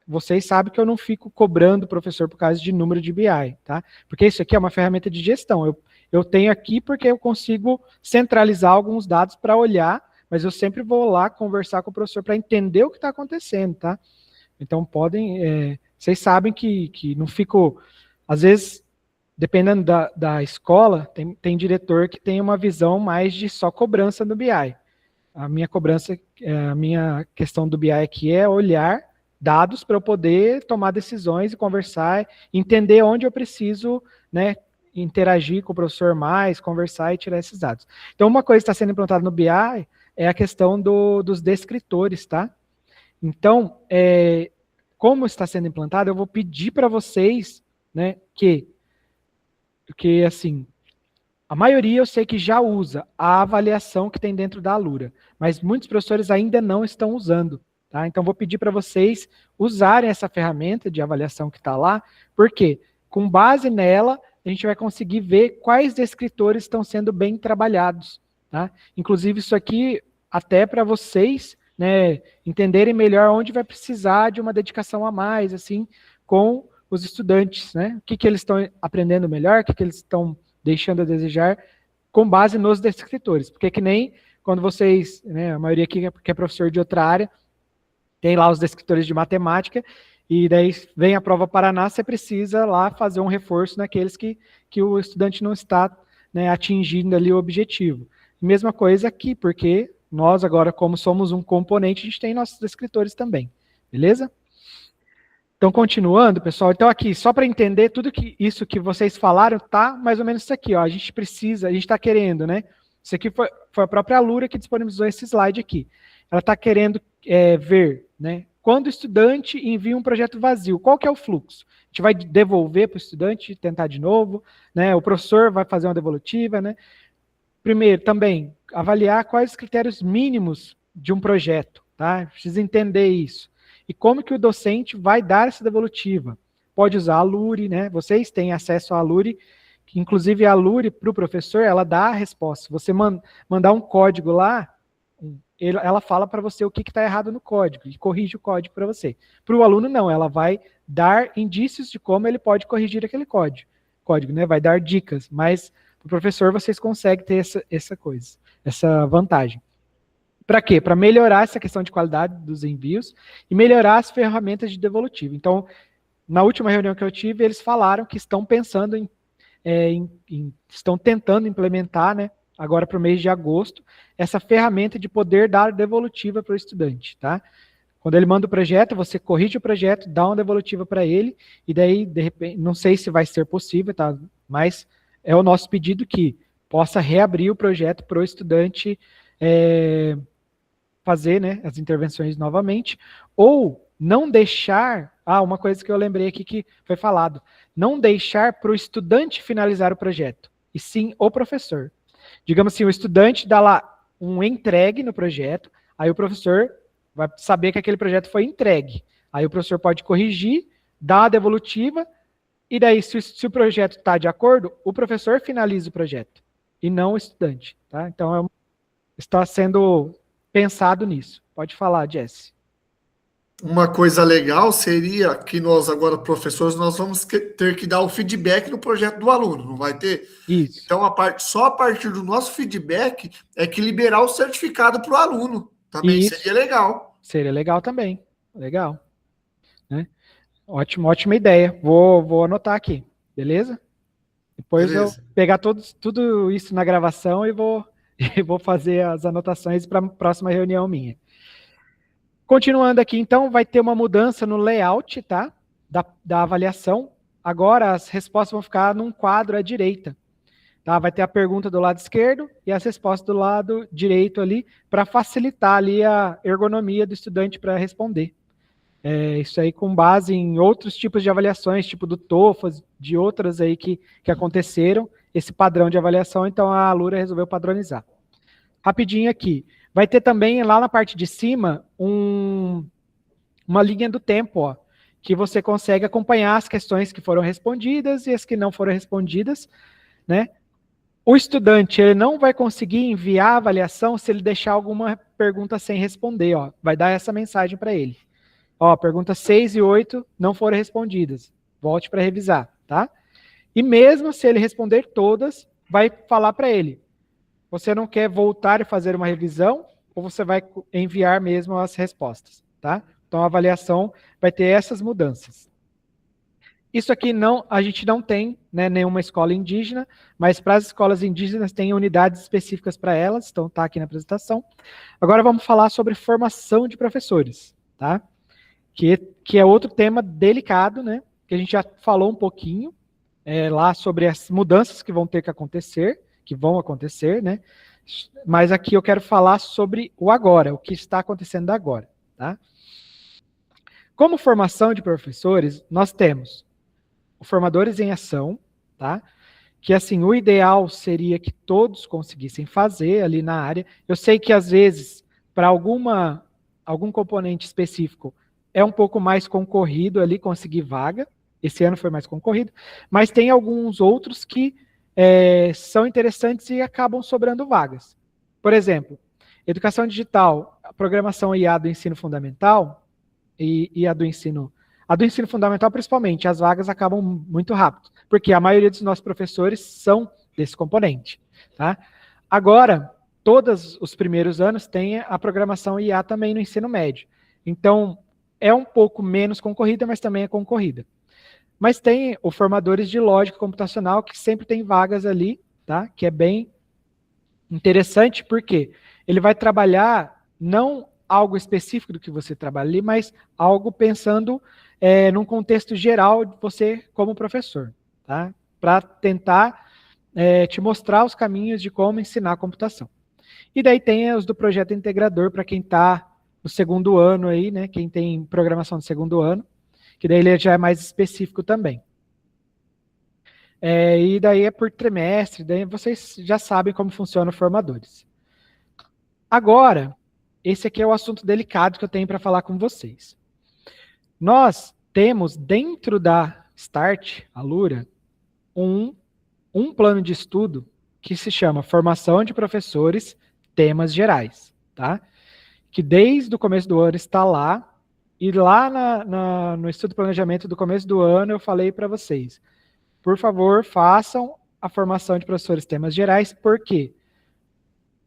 vocês sabem que eu não fico cobrando o professor por causa de número de BI, tá? Porque isso aqui é uma ferramenta de gestão. Eu tenho aqui porque eu consigo centralizar alguns dados para olhar, mas eu sempre vou lá conversar com o professor para entender o que está acontecendo, tá? Então, vocês sabem que não fico... Às vezes, dependendo da escola, tem diretor que tem uma visão mais de só cobrança no BI. A minha cobrança, a minha questão do BI aqui é olhar dados para eu poder tomar decisões e conversar, entender onde eu preciso, né, interagir com o professor mais, conversar e tirar esses dados. Então, uma coisa que está sendo implantada no BI é a questão dos descritores, tá? Então, como está sendo implantado, eu vou pedir para vocês, né, que, assim, a maioria eu sei que já usa a avaliação que tem dentro da Alura, mas muitos professores ainda não estão usando, tá? Então, vou pedir para vocês usarem essa ferramenta de avaliação que está lá, porque com base nela, a gente vai conseguir ver quais descritores estão sendo bem trabalhados, tá? Inclusive, isso aqui, até para vocês, né, entenderem melhor onde vai precisar de uma dedicação a mais, assim, com os estudantes, né? O que eles estão aprendendo melhor, o que eles estão deixando a desejar, com base nos descritores. Porque que nem quando vocês, né, a maioria aqui que é professor de outra área, tem lá os descritores de matemática, e daí vem a prova Paraná, você precisa lá fazer um reforço naqueles que o estudante não está, né, atingindo ali o objetivo. Mesma coisa aqui, porque nós agora, como somos um componente, a gente tem nossos descritores também, beleza? Então, continuando, pessoal, então aqui, só para entender tudo isso que vocês falaram, tá mais ou menos isso aqui, ó, a gente está querendo, né? Isso aqui foi a própria Alura que disponibilizou esse slide aqui. Ela está querendo ver, né? Quando o estudante envia um projeto vazio, qual que é o fluxo? A gente vai devolver para o estudante, tentar de novo, né? O professor vai fazer uma devolutiva, né? Primeiro, também, avaliar quais os critérios mínimos de um projeto, tá? Precisa entender isso. E como que o docente vai dar essa devolutiva? Pode usar a Alure, né? Vocês têm acesso à Alure, que inclusive a Alure, para o professor, ela dá a resposta. Se você mandar um código lá, ela fala para você o que está errado no código e corrige o código para você. Para o aluno, não, ela vai dar indícios de como ele pode corrigir aquele código, né? Vai dar dicas, mas para o professor vocês conseguem ter essa vantagem. Para quê? Para melhorar essa questão de qualidade dos envios e melhorar as ferramentas de devolutivo. Então, na última reunião que eu tive, eles falaram que estão pensando estão tentando implementar, né, agora para o mês de agosto, essa ferramenta de poder dar devolutiva para o estudante, tá? Quando ele manda o projeto, você corrige o projeto, dá uma devolutiva para ele, e daí, de repente, não sei se vai ser possível, tá? Mas é o nosso pedido que possa reabrir o projeto para o estudante fazer, né, as intervenções novamente, ou não deixar, uma coisa que eu lembrei aqui que foi falado, não deixar para o estudante finalizar o projeto, e sim o professor. Digamos assim, o estudante dá lá um entregue no projeto, aí o professor vai saber que aquele projeto foi entregue. Aí o professor pode corrigir, dar a devolutiva, e daí, se o projeto está de acordo, o professor finaliza o projeto, e não o estudante. Tá? Então, está sendo pensado nisso. Pode falar, Jesse. Uma coisa legal seria que nós, agora, professores, nós vamos ter que dar o feedback no projeto do aluno, não vai ter? Isso. Então, só a partir do nosso feedback é que liberar o certificado para o aluno. Também Isso. seria legal. Seria legal também. Legal. Né? Ótima ideia. Vou anotar aqui, beleza? Depois eu pegar tudo isso na gravação e vou fazer as anotações para a próxima reunião minha. Continuando aqui, então, vai ter uma mudança no layout, tá? Da avaliação. Agora as respostas vão ficar num quadro à direita. Tá? Vai ter a pergunta do lado esquerdo e as respostas do lado direito ali, para facilitar ali a ergonomia do estudante para responder. Isso aí com base em outros tipos de avaliações, tipo do TOEFL, de outras aí que aconteceram, esse padrão de avaliação, então a Alura resolveu padronizar. Rapidinho aqui. Vai ter também lá na parte de cima uma linha do tempo, ó, que você consegue acompanhar as questões que foram respondidas e as que não foram respondidas, né? O estudante, ele não vai conseguir enviar a avaliação se ele deixar alguma pergunta sem responder, ó. Vai dar essa mensagem para ele. Ó, perguntas 6 e 8 não foram respondidas. Volte para revisar, tá? E mesmo se ele responder todas, vai falar para ele: você não quer voltar e fazer uma revisão, ou você vai enviar mesmo as respostas, tá? Então a avaliação vai ter essas mudanças. Isso aqui a gente não tem, né, nenhuma escola indígena, mas para as escolas indígenas tem unidades específicas para elas, então está aqui na apresentação. Agora vamos falar sobre formação de professores, tá? Que é outro tema delicado, né? Que a gente já falou um pouquinho lá sobre as mudanças que vão ter que vão acontecer, né? Mas aqui eu quero falar sobre o agora, o que está acontecendo agora, tá? Como formação de professores, nós temos o Formadores em Ação, tá? Que, assim, o ideal seria que todos conseguissem fazer ali na área. Eu sei que, às vezes, para algum componente específico, é um pouco mais concorrido ali, conseguir vaga. Esse ano foi mais concorrido. Mas tem alguns outros que são interessantes e acabam sobrando vagas. Por exemplo, educação digital, a programação IA do ensino fundamental e a do ensino fundamental, principalmente, as vagas acabam muito rápido, porque a maioria dos nossos professores são desse componente. Tá? Agora, todos os primeiros anos tem a programação IA também no ensino médio. Então, é um pouco menos concorrida, mas também é concorrida. Mas tem o Formadores de Lógica Computacional, que sempre tem vagas ali, tá? Que é bem interessante, porque ele vai trabalhar não algo específico do que você trabalha ali, mas algo pensando num contexto geral de você como professor, tá? Para tentar te mostrar os caminhos de como ensinar a computação. E daí tem os do projeto integrador, para quem está no segundo ano aí, né? Quem tem programação do segundo ano, que daí ele já é mais específico também. E daí é por trimestre, daí vocês já sabem como funciona o Formadores. Agora, esse aqui é o assunto delicado que eu tenho para falar com vocês. Nós temos dentro da Start, Alura, um plano de estudo que se chama Formação de Professores, Temas Gerais, tá? Que desde o começo do ano está lá, e lá no estudo de planejamento do começo do ano eu falei para vocês, por favor, façam a formação de professores temas gerais, porque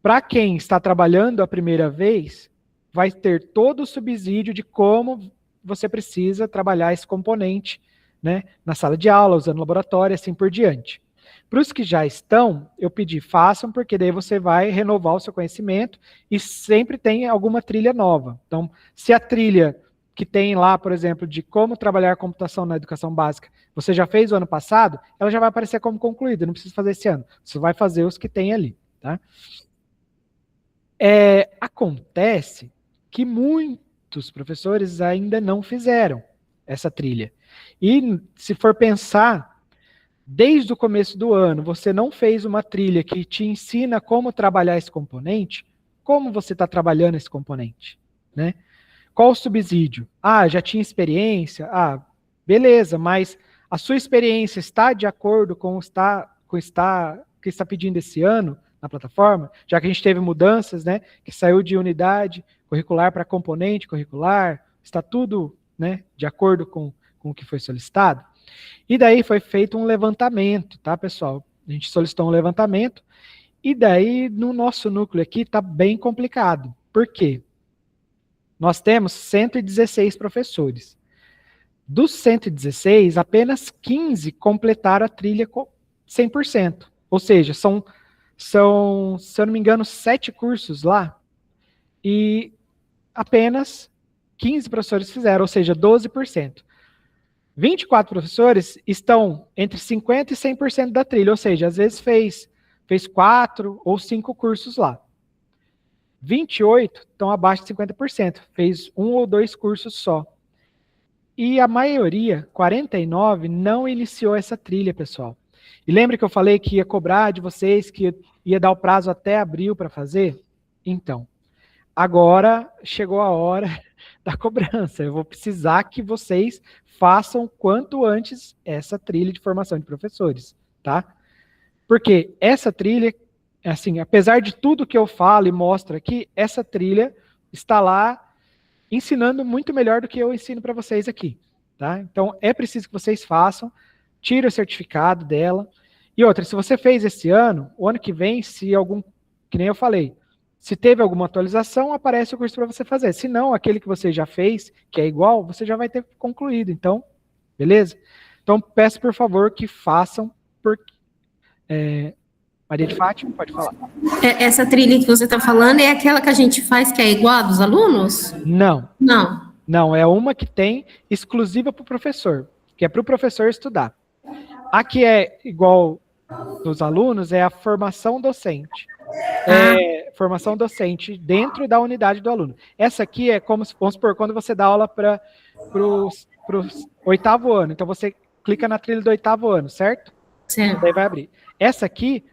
para quem está trabalhando a primeira vez, vai ter todo o subsídio de como você precisa trabalhar esse componente né, na sala de aula, usando laboratório, assim por diante. Para os que já estão, eu pedi, façam, porque daí você vai renovar o seu conhecimento e sempre tem alguma trilha nova. Então, se a trilha que tem lá, por exemplo, de como trabalhar a computação na educação básica, você já fez o ano passado, ela já vai aparecer como concluída, não precisa fazer esse ano. Você vai fazer os que tem ali, tá? Acontece que muitos professores ainda não fizeram essa trilha. E se for pensar, desde o começo do ano, você não fez uma trilha que te ensina como trabalhar esse componente, como você está trabalhando esse componente, né? Qual o subsídio? Já tinha experiência? Beleza, mas a sua experiência está de acordo com o que está pedindo esse ano na plataforma? Já que a gente teve mudanças, né? Que saiu de unidade curricular para componente curricular, está tudo, né, de acordo com o que foi solicitado? E daí foi feito um levantamento, tá, pessoal? A gente solicitou um levantamento, e daí no nosso núcleo aqui está bem complicado. Por quê? Nós temos 116 professores. Dos 116, apenas 15 completaram a trilha 100%. Ou seja, são, se eu não me engano, 7 cursos lá, e apenas 15 professores fizeram, ou seja, 12%. 24 professores estão entre 50% e 100% da trilha, ou seja, às vezes fez 4 ou 5 cursos lá. 28 estão abaixo de 50%, fez 1 ou 2 cursos só. E a maioria, 49, não iniciou essa trilha, pessoal. E lembra que eu falei que ia cobrar de vocês, que ia dar o prazo até abril para fazer? Então, agora chegou a hora da cobrança. Eu vou precisar que vocês façam quanto antes essa trilha de formação de professores, tá? Porque essa trilha, assim, apesar de tudo que eu falo e mostro aqui, essa trilha está lá ensinando muito melhor do que eu ensino para vocês aqui, tá? Então, é preciso que vocês façam, tire o certificado dela. E outra, se você fez esse ano, o ano que vem, se algum, que nem eu falei, se teve alguma atualização, aparece o curso para você fazer. Se não, aquele que você já fez, que é igual, você já vai ter concluído. Então, beleza? Então, peço, por favor, que façam. Maria de Fátima, pode falar. Essa trilha que você está falando é aquela que a gente faz que é igual a dos alunos? Não. Não. Não, é uma que tem exclusiva para o professor, que é para o professor estudar. A que é igual dos alunos é a formação docente. Formação docente dentro da unidade do aluno. Essa aqui é como, vamos supor, quando você dá aula para o 8º ano. Então, você clica na trilha do 8º ano, certo? Certo. Daí vai abrir. Essa aqui,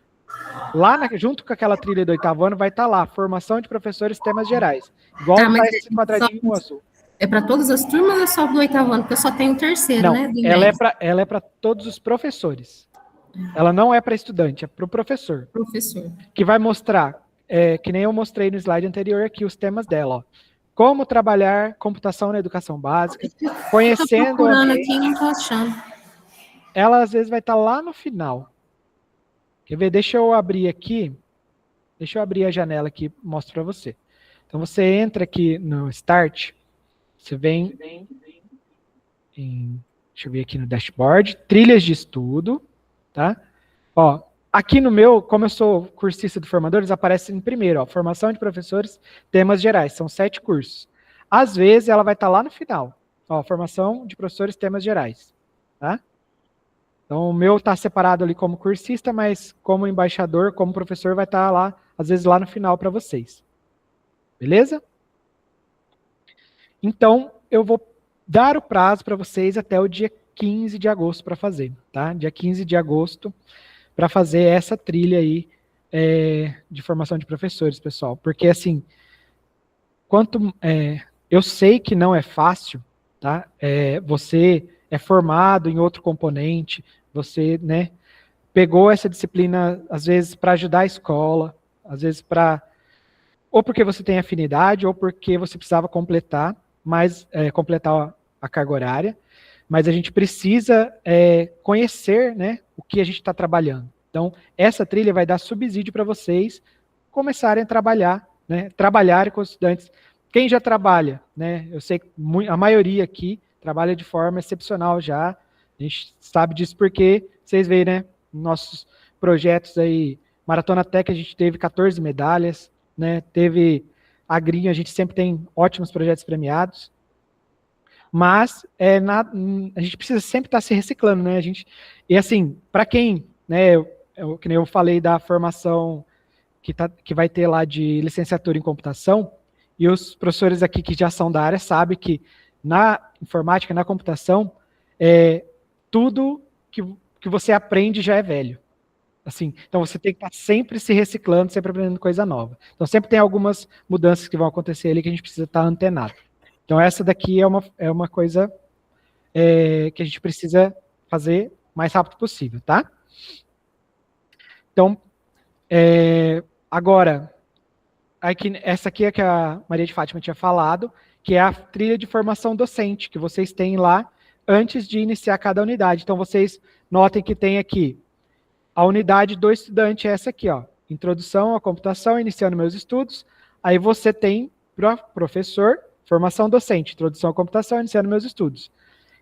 lá junto com aquela trilha do 8º ano, vai estar lá, formação de professores temas gerais. Igual tá esse quadradinho azul. É para todas as turmas ou é só do 8º ano? Porque eu só tenho o 3º, não, né? Ela é para todos os professores. Ela não é para estudante, é para o professor. Professor. Que vai mostrar, que nem eu mostrei no slide anterior aqui, os temas dela, ó. Como trabalhar computação na educação básica, conhecendo... Eu tô procurando aqui, não tô achando. Ela, às vezes, vai estar lá no final. Quer ver? Deixa eu abrir aqui. Deixa eu abrir a janela aqui e mostro para você. Então, você entra aqui no Start, você vem em... Deixa eu ver aqui no dashboard, trilhas de estudo, tá? Ó, aqui no meu, como eu sou cursista de formadores, aparece em primeiro, ó, formação de professores, temas gerais, são 7 cursos. Às vezes, ela vai estar lá no final, ó, formação de professores, temas gerais, tá? Então, o meu está separado ali como cursista, mas como embaixador, como professor, vai estar lá, às vezes, lá no final para vocês. Beleza? Então, eu vou dar o prazo para vocês até o dia 15 de agosto para fazer, tá? Dia 15 de agosto para fazer essa trilha aí de formação de professores, pessoal. Porque, assim, eu sei que não é fácil, tá? Você é formado em outro componente, você, né, pegou essa disciplina, às vezes, para ajudar a escola, às vezes ou porque você tem afinidade, ou porque você precisava completar a carga horária, mas a gente precisa conhecer, né, o que a gente está trabalhando. Então, essa trilha vai dar subsídio para vocês começarem a trabalhar, né, trabalharem com os estudantes. Quem já trabalha, né, eu sei que a maioria aqui trabalha de forma excepcional já, A gente sabe disso porque vocês veem, né? Nossos projetos aí, Maratona Tech, a gente teve 14 medalhas, né? Teve a Green, a gente sempre tem ótimos projetos premiados. Mas a gente precisa sempre estar se reciclando, né? E assim, para quem, né? Que nem eu falei da formação que vai ter lá de licenciatura em computação, e os professores aqui que já são da área sabem que na informática, na computação, tudo que você aprende já é velho. Assim, então você tem que estar sempre se reciclando, sempre aprendendo coisa nova. Então sempre tem algumas mudanças que vão acontecer ali que a gente precisa estar antenado. Então essa daqui é uma coisa que a gente precisa fazer o mais rápido possível, tá? Então, agora, essa aqui é que a Maria de Fátima tinha falado, que é a trilha de formação docente, que vocês têm lá antes de iniciar cada unidade. Então, vocês notem que tem aqui a unidade do estudante, essa aqui, ó, Introdução à Computação, iniciando meus estudos. Aí você tem professor, formação docente, Introdução à Computação, iniciando meus estudos.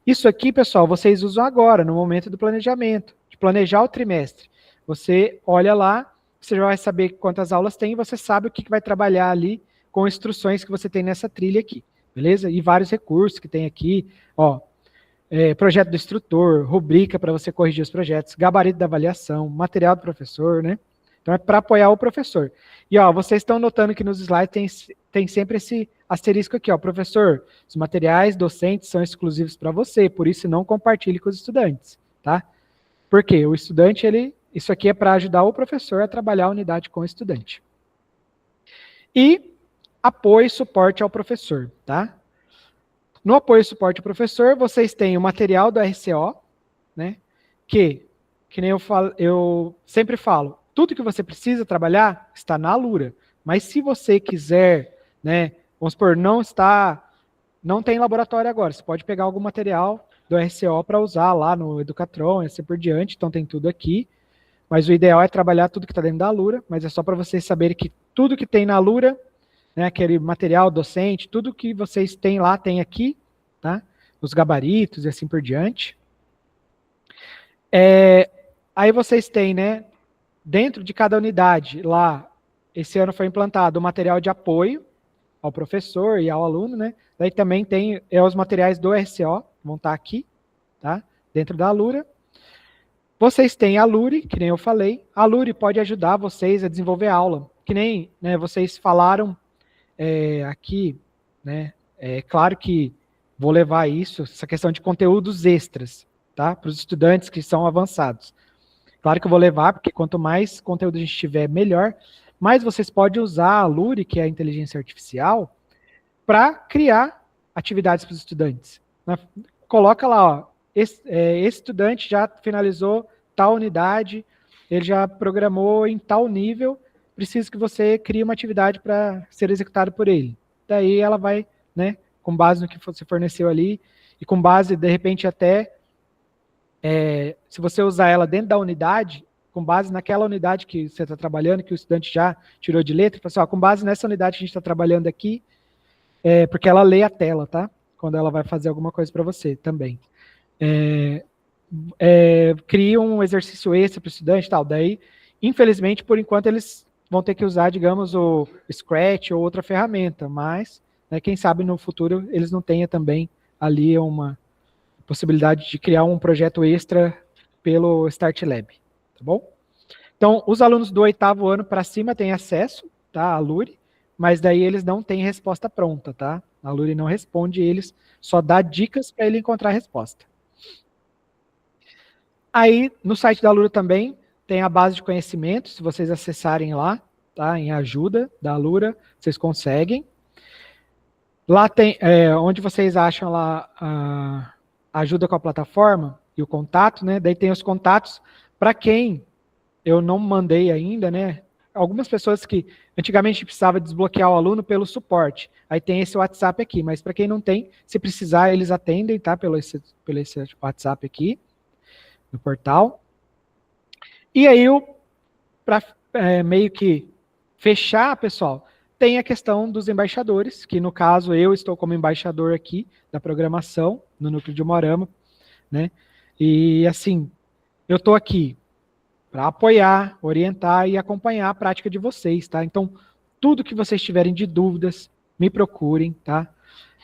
Isso aqui, pessoal, vocês usam agora, no momento do planejamento, de planejar o trimestre. Você olha lá, você já vai saber quantas aulas tem, e você sabe o que vai trabalhar ali com instruções que você tem nessa trilha aqui, beleza? E vários recursos que tem aqui, ó, projeto do instrutor, rubrica para você corrigir os projetos, gabarito da avaliação, material do professor, né? Então é para apoiar o professor. E ó, vocês estão notando que nos slides tem sempre esse asterisco aqui, ó, professor, os materiais docentes são exclusivos para você, por isso não compartilhe com os estudantes, tá? Por quê? O estudante, isso aqui é para ajudar o professor a trabalhar a unidade com o estudante. E apoio e suporte ao professor, tá? No apoio e suporte ao professor, vocês têm o material do RCO, né? Que nem eu sempre falo, tudo que você precisa trabalhar está na Alura. Mas se você quiser, né? Vamos supor, não tem laboratório agora, você pode pegar algum material do RCO para usar lá no Educatron e assim por diante, então tem tudo aqui. Mas o ideal é trabalhar tudo que está dentro da Alura, mas é só para vocês saberem que tudo que tem na Alura, né, aquele material docente, tudo que vocês têm lá, tem aqui, tá? Os gabaritos e assim por diante. Aí vocês têm, né, dentro de cada unidade, lá, esse ano foi implantado o material de apoio ao professor e ao aluno, né? Daí também tem os materiais do RCO, vão estar aqui, tá? Dentro da Alura. Vocês têm a Luri, que nem eu falei. A Luri pode ajudar vocês a desenvolver a aula. Que nem, né, vocês falaram aqui, né? Claro que vou levar essa questão de conteúdos extras, tá? Para os estudantes que são avançados. Claro que eu vou levar, porque quanto mais conteúdo a gente tiver, melhor. Mas vocês podem usar a Luri, que é a inteligência artificial, para criar atividades para os estudantes. Coloca lá, ó, esse estudante já finalizou tal unidade, ele já programou em tal nível, preciso que você crie uma atividade para ser executada por ele. Daí ela vai, né, com base no que você forneceu ali, e com base, de repente, até, se você usar ela dentro da unidade, com base naquela unidade que você está trabalhando, que o estudante já tirou de letra, assim, ó, com base nessa unidade que a gente está trabalhando aqui, porque ela lê a tela, tá? Quando ela vai fazer alguma coisa para você também. Cria um exercício extra para o estudante e tal. Daí, infelizmente, por enquanto, eles vão ter que usar, digamos, o Scratch ou outra ferramenta, mas, né, quem sabe no futuro eles não tenham também ali uma possibilidade de criar um projeto extra pelo Start Lab, tá bom? Então, os alunos do 8º ano para cima têm acesso, tá, à Luri, mas daí eles não têm resposta pronta, tá? A Luri não responde eles, só dá dicas para ele encontrar a resposta. Aí, no site da Alura também, tem a base de conhecimentos, se vocês acessarem lá, tá, em ajuda da Alura, vocês conseguem. Lá tem, onde vocês acham lá a ajuda com a plataforma e o contato, né, daí tem os contatos, para quem eu não mandei ainda, né, algumas pessoas que antigamente precisava desbloquear o aluno pelo suporte, aí tem esse WhatsApp aqui, mas para quem não tem, se precisar, eles atendem, tá, pelo esse WhatsApp aqui, no portal. E aí, para meio que fechar, pessoal, tem a questão dos embaixadores, que no caso eu estou como embaixador aqui da programação, no Núcleo de Umuarama, né? E, assim, eu estou aqui para apoiar, orientar e acompanhar a prática de vocês, tá? Então, tudo que vocês tiverem de dúvidas, me procurem, tá?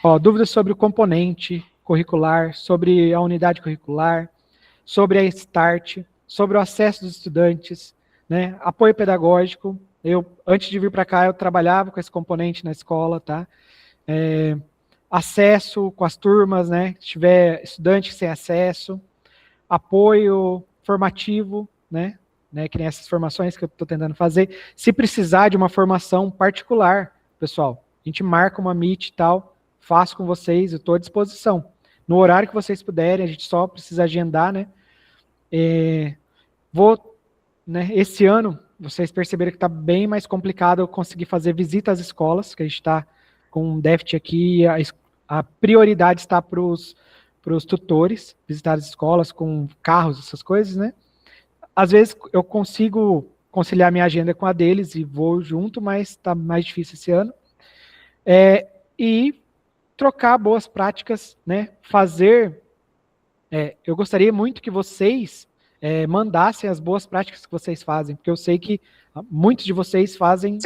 Ó, dúvidas sobre o componente curricular, sobre a unidade curricular, sobre a START, sobre o acesso dos estudantes, né? Apoio pedagógico. Eu, antes de vir para cá, eu trabalhava com esse componente na escola, tá? Acesso com as turmas, né? Se tiver estudante sem acesso, apoio formativo, né? Que nem essas formações que eu estou tentando fazer. Se precisar de uma formação particular, pessoal, a gente marca uma meet e tal, faço com vocês, eu estou à disposição. No horário que vocês puderem, a gente só precisa agendar, né? Esse ano, vocês perceberam que está bem mais complicado eu conseguir fazer visita às escolas, que a gente está com um déficit aqui, a prioridade está para os tutores, visitar as escolas com carros, essas coisas, né? Às vezes eu consigo conciliar minha agenda com a deles e vou junto, mas está mais difícil esse ano. E trocar boas práticas, né? Eu gostaria muito que vocês mandassem as boas práticas que vocês fazem, porque eu sei que muitos de vocês fazem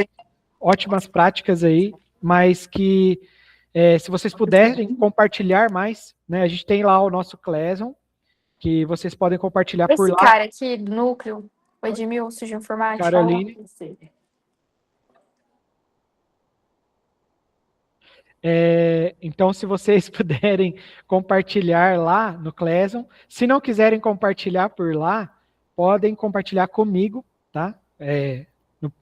ótimas práticas aí, mas que se vocês puderem compartilhar mais, né? A gente tem lá o nosso Classroom, que vocês podem compartilhar por lá. Esse cara aqui do núcleo, o Edmilson de informática. Caroline. Então, se vocês puderem compartilhar lá no Classroom, se não quiserem compartilhar por lá, podem compartilhar comigo, tá?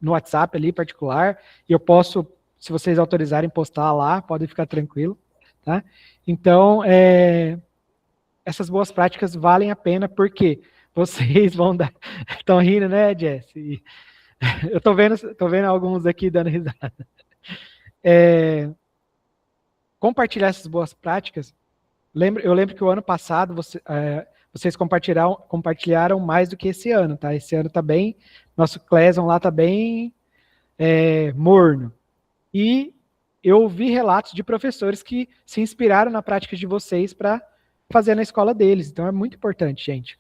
No WhatsApp ali particular, e eu posso, se vocês autorizarem, postar lá, podem ficar tranquilo, tá? Então, essas boas práticas valem a pena, porque vocês vão dar... Estão rindo, né, Jess? Eu tô vendo alguns aqui dando risada. Compartilhar essas boas práticas, eu lembro que o ano passado vocês compartilharam mais do que esse ano, tá? Esse ano tá bem, nosso Classroom lá tá bem morno. E eu ouvi relatos de professores que se inspiraram na prática de vocês para fazer na escola deles. Então é muito importante, gente.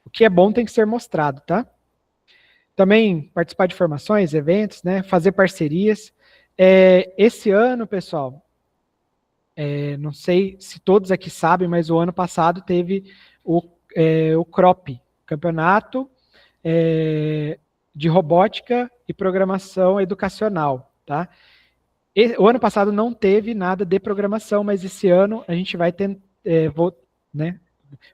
O que é bom tem que ser mostrado, tá? Também participar de formações, eventos, né? Fazer parcerias. Esse ano, pessoal, não sei se todos aqui sabem, mas o ano passado teve o CROP, Campeonato de Robótica e Programação Educacional, tá? O ano passado não teve nada de programação, mas esse ano a gente vai tentar,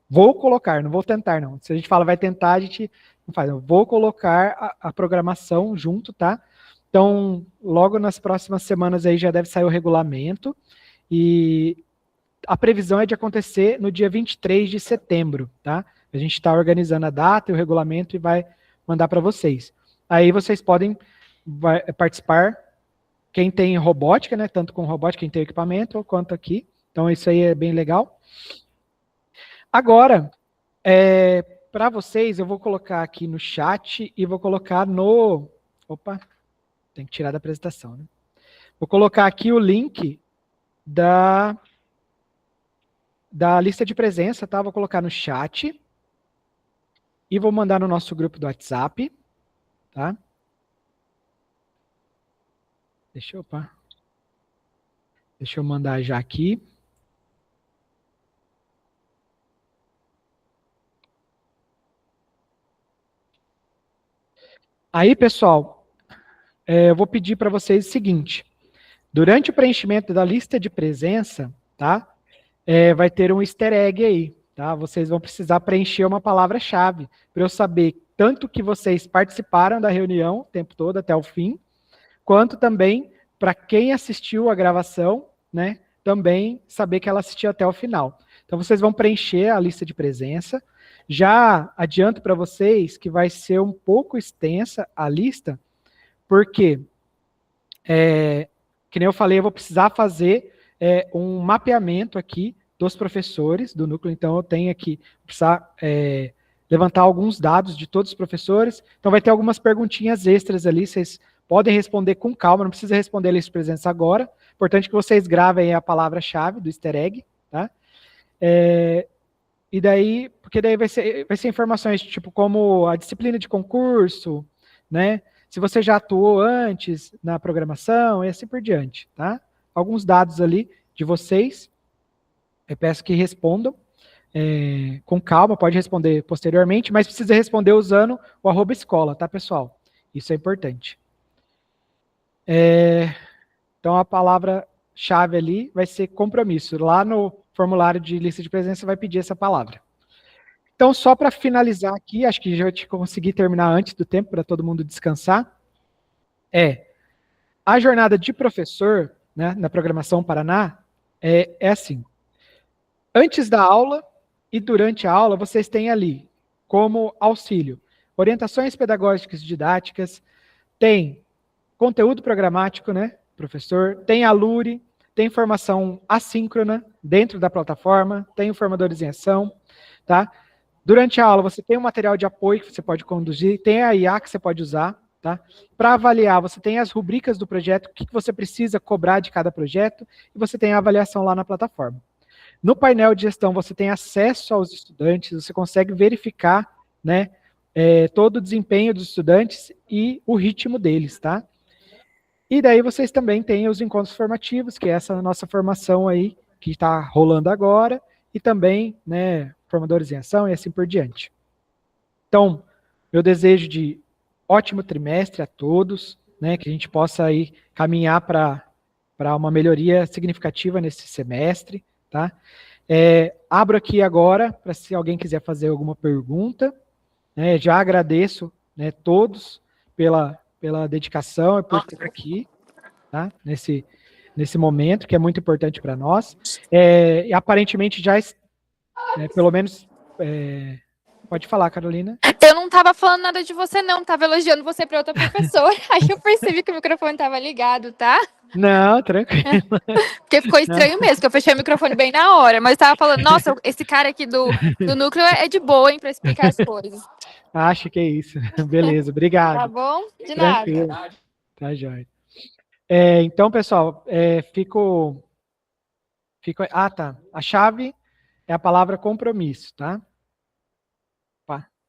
vou colocar, não vou tentar não. Se a gente fala vai tentar, a gente não faz. Eu vou colocar a programação junto, tá? Então, logo nas próximas semanas aí já deve sair o regulamento, e a previsão é de acontecer no dia 23 de setembro, tá? A gente está organizando a data e o regulamento e vai mandar para vocês. Aí vocês podem participar, quem tem robótica, né? Tanto com robótica, quem tem equipamento, quanto aqui. Então, isso aí é bem legal. Agora, para vocês, eu vou colocar aqui no chat e vou colocar no... Opa, tem que tirar da apresentação, né? Vou colocar aqui o link da lista de presença, tá? Vou colocar no chat e vou mandar no nosso grupo do WhatsApp, tá? Deixa eu mandar já aqui. Aí, pessoal, eu vou pedir para vocês o seguinte. Durante o preenchimento da lista de presença, tá? Vai ter um easter egg aí, tá? Vocês vão precisar preencher uma palavra-chave para eu saber tanto que vocês participaram da reunião o tempo todo até o fim, quanto também para quem assistiu a gravação, né? Também saber que ela assistiu até o final. Então vocês vão preencher a lista de presença. Já adianto para vocês que vai ser um pouco extensa a lista, porque que nem eu falei, eu vou precisar fazer um mapeamento aqui dos professores do núcleo, então eu tenho aqui, precisar levantar alguns dados de todos os professores, então vai ter algumas perguntinhas extras ali, vocês podem responder com calma, não precisa responder a lista de presença agora, importante que vocês gravem a palavra-chave do easter egg, tá? E daí, porque daí vai ser informações tipo como a disciplina de concurso, né? Se você já atuou antes na programação e assim por diante, tá? Alguns dados ali de vocês. Eu peço que respondam com calma, pode responder posteriormente, mas precisa responder usando o @escola, tá, pessoal? Isso é importante. Então, a palavra-chave ali vai ser compromisso. Lá no formulário de lista de presença vai pedir essa palavra. Então, só para finalizar aqui, acho que já consegui terminar antes do tempo para todo mundo descansar, a jornada de professor, né, na Programação Paraná é assim. Antes da aula e durante a aula, vocês têm ali, como auxílio, orientações pedagógicas e didáticas, tem conteúdo programático, né, professor, tem a Lure, tem formação assíncrona dentro da plataforma, tem o formadores em ação, tá? Durante a aula, você tem um material de apoio que você pode conduzir, tem a IA que você pode usar, tá? Para avaliar, você tem as rubricas do projeto, o que você precisa cobrar de cada projeto, e você tem a avaliação lá na plataforma. No painel de gestão, você tem acesso aos estudantes, você consegue verificar, né, todo o desempenho dos estudantes e o ritmo deles, tá? E daí vocês também têm os encontros formativos, que é essa nossa formação aí, que está rolando agora, e também, né, formadores em ação e assim por diante. Então, meu desejo de ótimo trimestre a todos, né, que a gente possa aí caminhar para uma melhoria significativa nesse semestre, tá? Abro aqui agora, para se alguém quiser fazer alguma pergunta, né, já agradeço, né, todos pela dedicação e por estar aqui, tá? Nesse momento, que é muito importante para nós. E aparentemente já, pelo menos, pode falar, Carolina. Eu não estava falando nada de você, não. Estava elogiando você para outra professora. Aí eu percebi que o microfone estava ligado, tá? Não, tranquilo. Porque ficou estranho mesmo, que eu fechei o microfone bem na hora. Mas estava falando, nossa, esse cara aqui do núcleo é de boa, hein, para explicar as coisas. Acho que é isso. Beleza, obrigado. Tá bom? De Tranquilo. nada. Tá, jóia. Então, pessoal, fico... Ah, tá. A chave é a palavra compromisso, tá?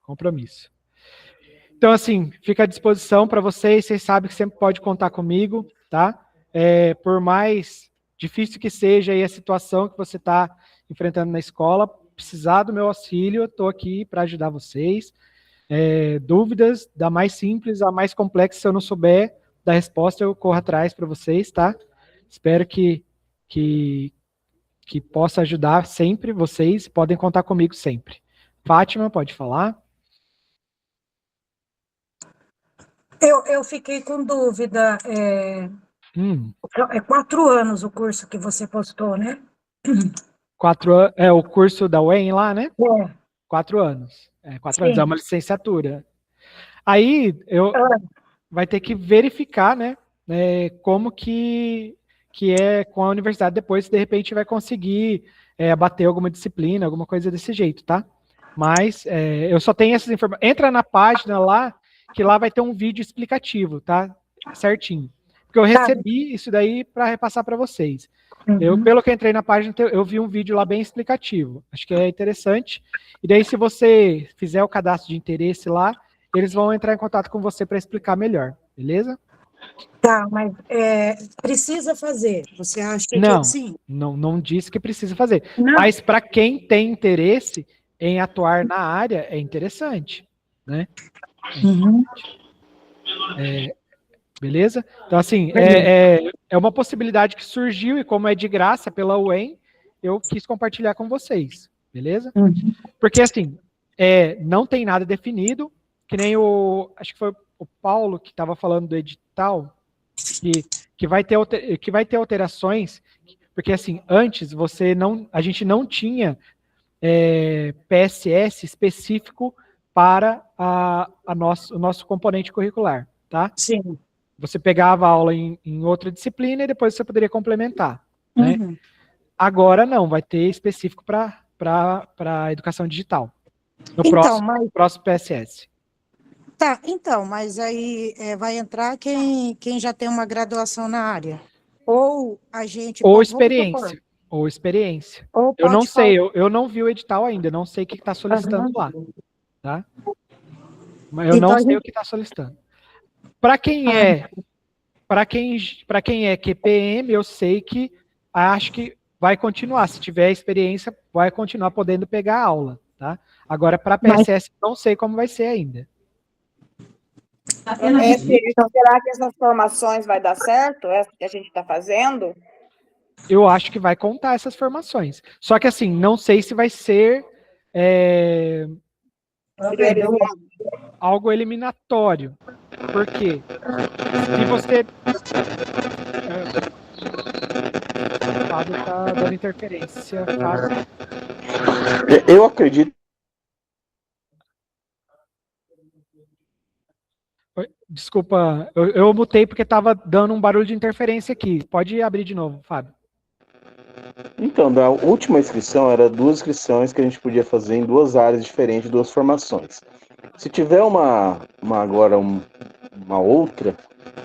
Compromisso. Então, assim, fica à disposição para vocês sabem que sempre pode contar comigo, tá? Por mais difícil que seja aí a situação que você está enfrentando na escola, precisar do meu auxílio, eu estou aqui para ajudar vocês. Dúvidas, da mais simples à mais complexa, se eu não souber da resposta, eu corro atrás para vocês, tá? Espero que possa ajudar sempre vocês, podem contar comigo sempre. Fátima, pode falar? Eu fiquei com dúvida. É 4 anos o curso que você postou, né? 4 anos. É o curso da UEM lá, né? 4 anos. 4 anos, é uma licenciatura. Aí, vai ter que verificar, né? Como que é com a universidade depois, se de repente vai conseguir abater alguma disciplina, alguma coisa desse jeito, tá? Mas eu só tenho essas informações. Entra na página lá, que lá vai ter um vídeo explicativo, tá? Certinho. Porque eu recebi isso daí para repassar para vocês. Pelo que eu entrei na página, eu vi um vídeo lá bem explicativo. Acho que é interessante. E daí, se você fizer o cadastro de interesse lá, eles vão entrar em contato com você para explicar melhor, beleza? Tá, mas precisa fazer. Você acha que sim? Não disse que precisa fazer. Não. Mas para quem tem interesse em atuar na área, é interessante, né? Beleza? Então, assim, é uma possibilidade que surgiu e como é de graça pela UEM, eu quis compartilhar com vocês, beleza? Porque, assim, não tem nada definido, que nem acho que foi o Paulo que estava falando do edital, que vai ter alterações, porque, assim, antes a gente não tinha PSS específico para o nosso componente curricular, tá? Sim. Você pegava a aula em outra disciplina e depois você poderia complementar, né? Agora não, vai ter específico para a educação digital. No próximo PSS. Tá, então, mas aí vai entrar quem já tem uma graduação na área. Ou a gente... Ou experiência. Ou experiência. Ou Eu não pode sei, falar. eu não vi o edital ainda, não sei o que está solicitando lá, tá? Mas eu Então, não a sei gente- o que está solicitando. Para quem é, para quem é QPM, eu sei que acho que vai continuar. Se tiver experiência, vai continuar podendo pegar a aula, tá? Agora, para PSS, não sei como vai ser ainda. Será que essas formações vai dar certo? Essa que a gente está fazendo? Eu acho que vai contar essas formações. Só que, assim, não sei se vai ser algo eliminatório. Por quê? Se você... O Fábio está dando interferência. Fábio. Eu acredito. Desculpa, eu mutei porque estava dando um barulho de interferência aqui. Pode abrir de novo, Fábio. Então, da última inscrição, era 2 inscrições que a gente podia fazer em 2 áreas diferentes, 2 formações. Se tiver uma outra,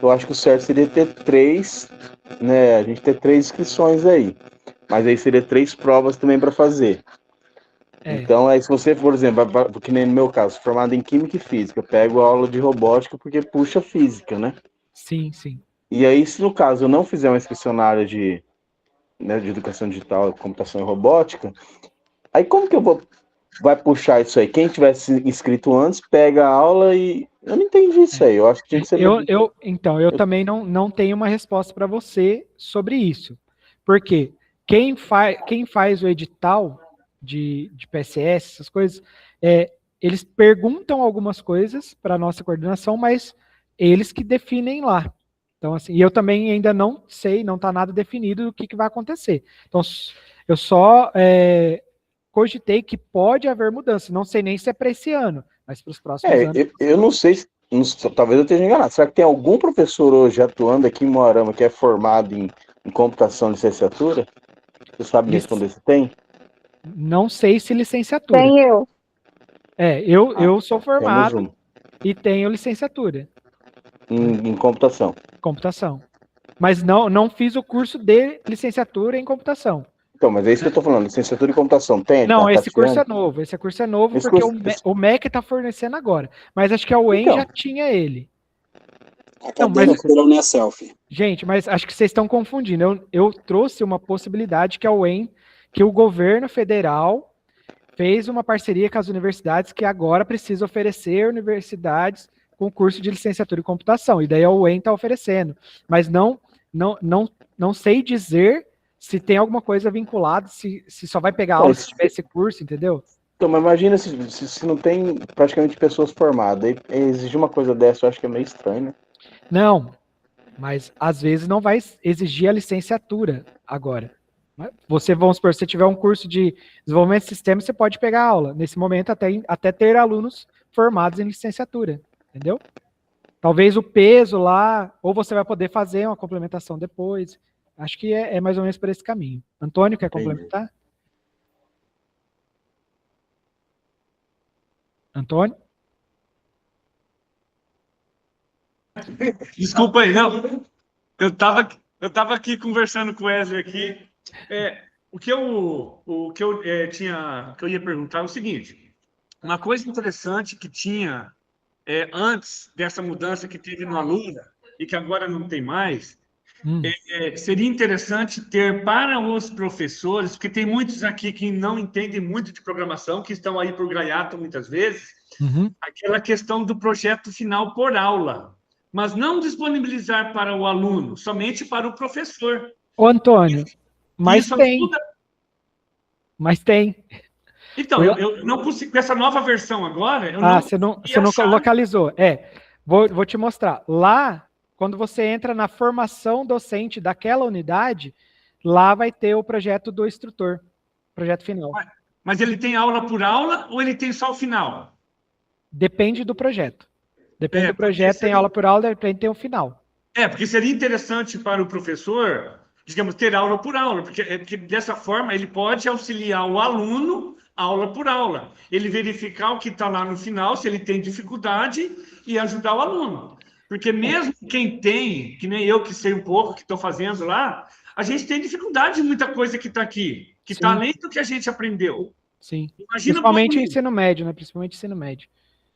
eu acho que o certo seria ter 3, né? A gente ter 3 inscrições aí. Mas aí seria 3 provas também para fazer. Então, aí se você, por exemplo, que nem no meu caso, formado em Química e Física, eu pego a aula de Robótica porque puxa Física, né? Sim, sim. E aí, se no caso eu não fizer uma inscrição na área de Educação Digital, Computação e Robótica, aí como que vai puxar isso aí? Quem tivesse inscrito antes, pega a aula e... Eu não entendi isso aí, eu acho que tinha que ser... Então, eu também não tenho uma resposta para você sobre isso. Porque quem faz o edital de PSS, essas coisas, eles perguntam algumas coisas para a nossa coordenação, mas eles que definem lá. Então, assim, e eu também ainda não sei, não está nada definido do que vai acontecer. Então, eu só cogitei que pode haver mudança. Não sei nem se é para esse ano, mas para os próximos anos. Eu não sei, talvez eu esteja enganado. Será que tem algum professor hoje atuando aqui em Moarama que é formado em computação licenciatura? Você sabe me responder se tem? Não sei se licenciatura. Tem eu. Eu sou formado e tenho licenciatura. Em computação. Computação. Mas não fiz o curso de licenciatura em computação. Então, mas é isso que eu estou falando, licenciatura em computação, tem? Não, esse curso é novo. Esse curso é novo porque o MEC está fornecendo agora. Mas acho que a UEM já tinha ele. Acadêmico pela Uniaself. Gente, mas acho que vocês estão confundindo. Eu trouxe uma possibilidade que a UEM, que o governo federal fez uma parceria com as universidades que agora precisa oferecer universidades com curso de licenciatura em computação. E daí a UEM está oferecendo. Mas não sei dizer se tem alguma coisa vinculada, se só vai pegar aula se tiver esse curso, entendeu? Então, mas imagina se não tem praticamente pessoas formadas. Aí exigir uma coisa dessa, eu acho que é meio estranho, né? Não, mas às vezes não vai exigir a licenciatura agora. Vamos supor, se você tiver um curso de desenvolvimento de sistemas, você pode pegar aula, nesse momento, até ter alunos formados em licenciatura, entendeu? Talvez o peso lá, ou você vai poder fazer uma complementação depois. Acho que é mais ou menos por esse caminho. Antônio, quer complementar? Antônio? Desculpa aí, não. Eu tava aqui conversando com o Wesley aqui. O que eu ia perguntar é o seguinte: uma coisa interessante que tinha antes dessa mudança que teve no Aluna e que agora não tem mais, seria interessante ter para os professores, porque tem muitos aqui que não entendem muito de programação, que estão aí por gaiato muitas vezes, aquela questão do projeto final por aula, mas não disponibilizar para o aluno, somente para o professor. Ô, Antônio, mas isso tem. ajuda. Mas tem. Então, eu não consigo, com essa nova versão agora... Você não localizou. Vou te mostrar. Lá, quando você entra na formação docente daquela unidade, lá vai ter o projeto do instrutor, projeto final. Mas ele tem aula por aula ou ele tem só o final? Depende do projeto. Depende do projeto, tem aula por aula, depende, tem o final. Porque seria interessante para o professor, digamos, ter aula por aula, porque dessa forma ele pode auxiliar o aluno aula por aula. Ele verificar o que está lá no final, se ele tem dificuldade, e ajudar o aluno. Porque mesmo quem tem, que nem eu que sei um pouco, que estou fazendo lá, a gente tem dificuldade de muita coisa que está aqui, que está além do que a gente aprendeu. Sim. Imagina Principalmente o ensino médio, né? Principalmente o ensino médio.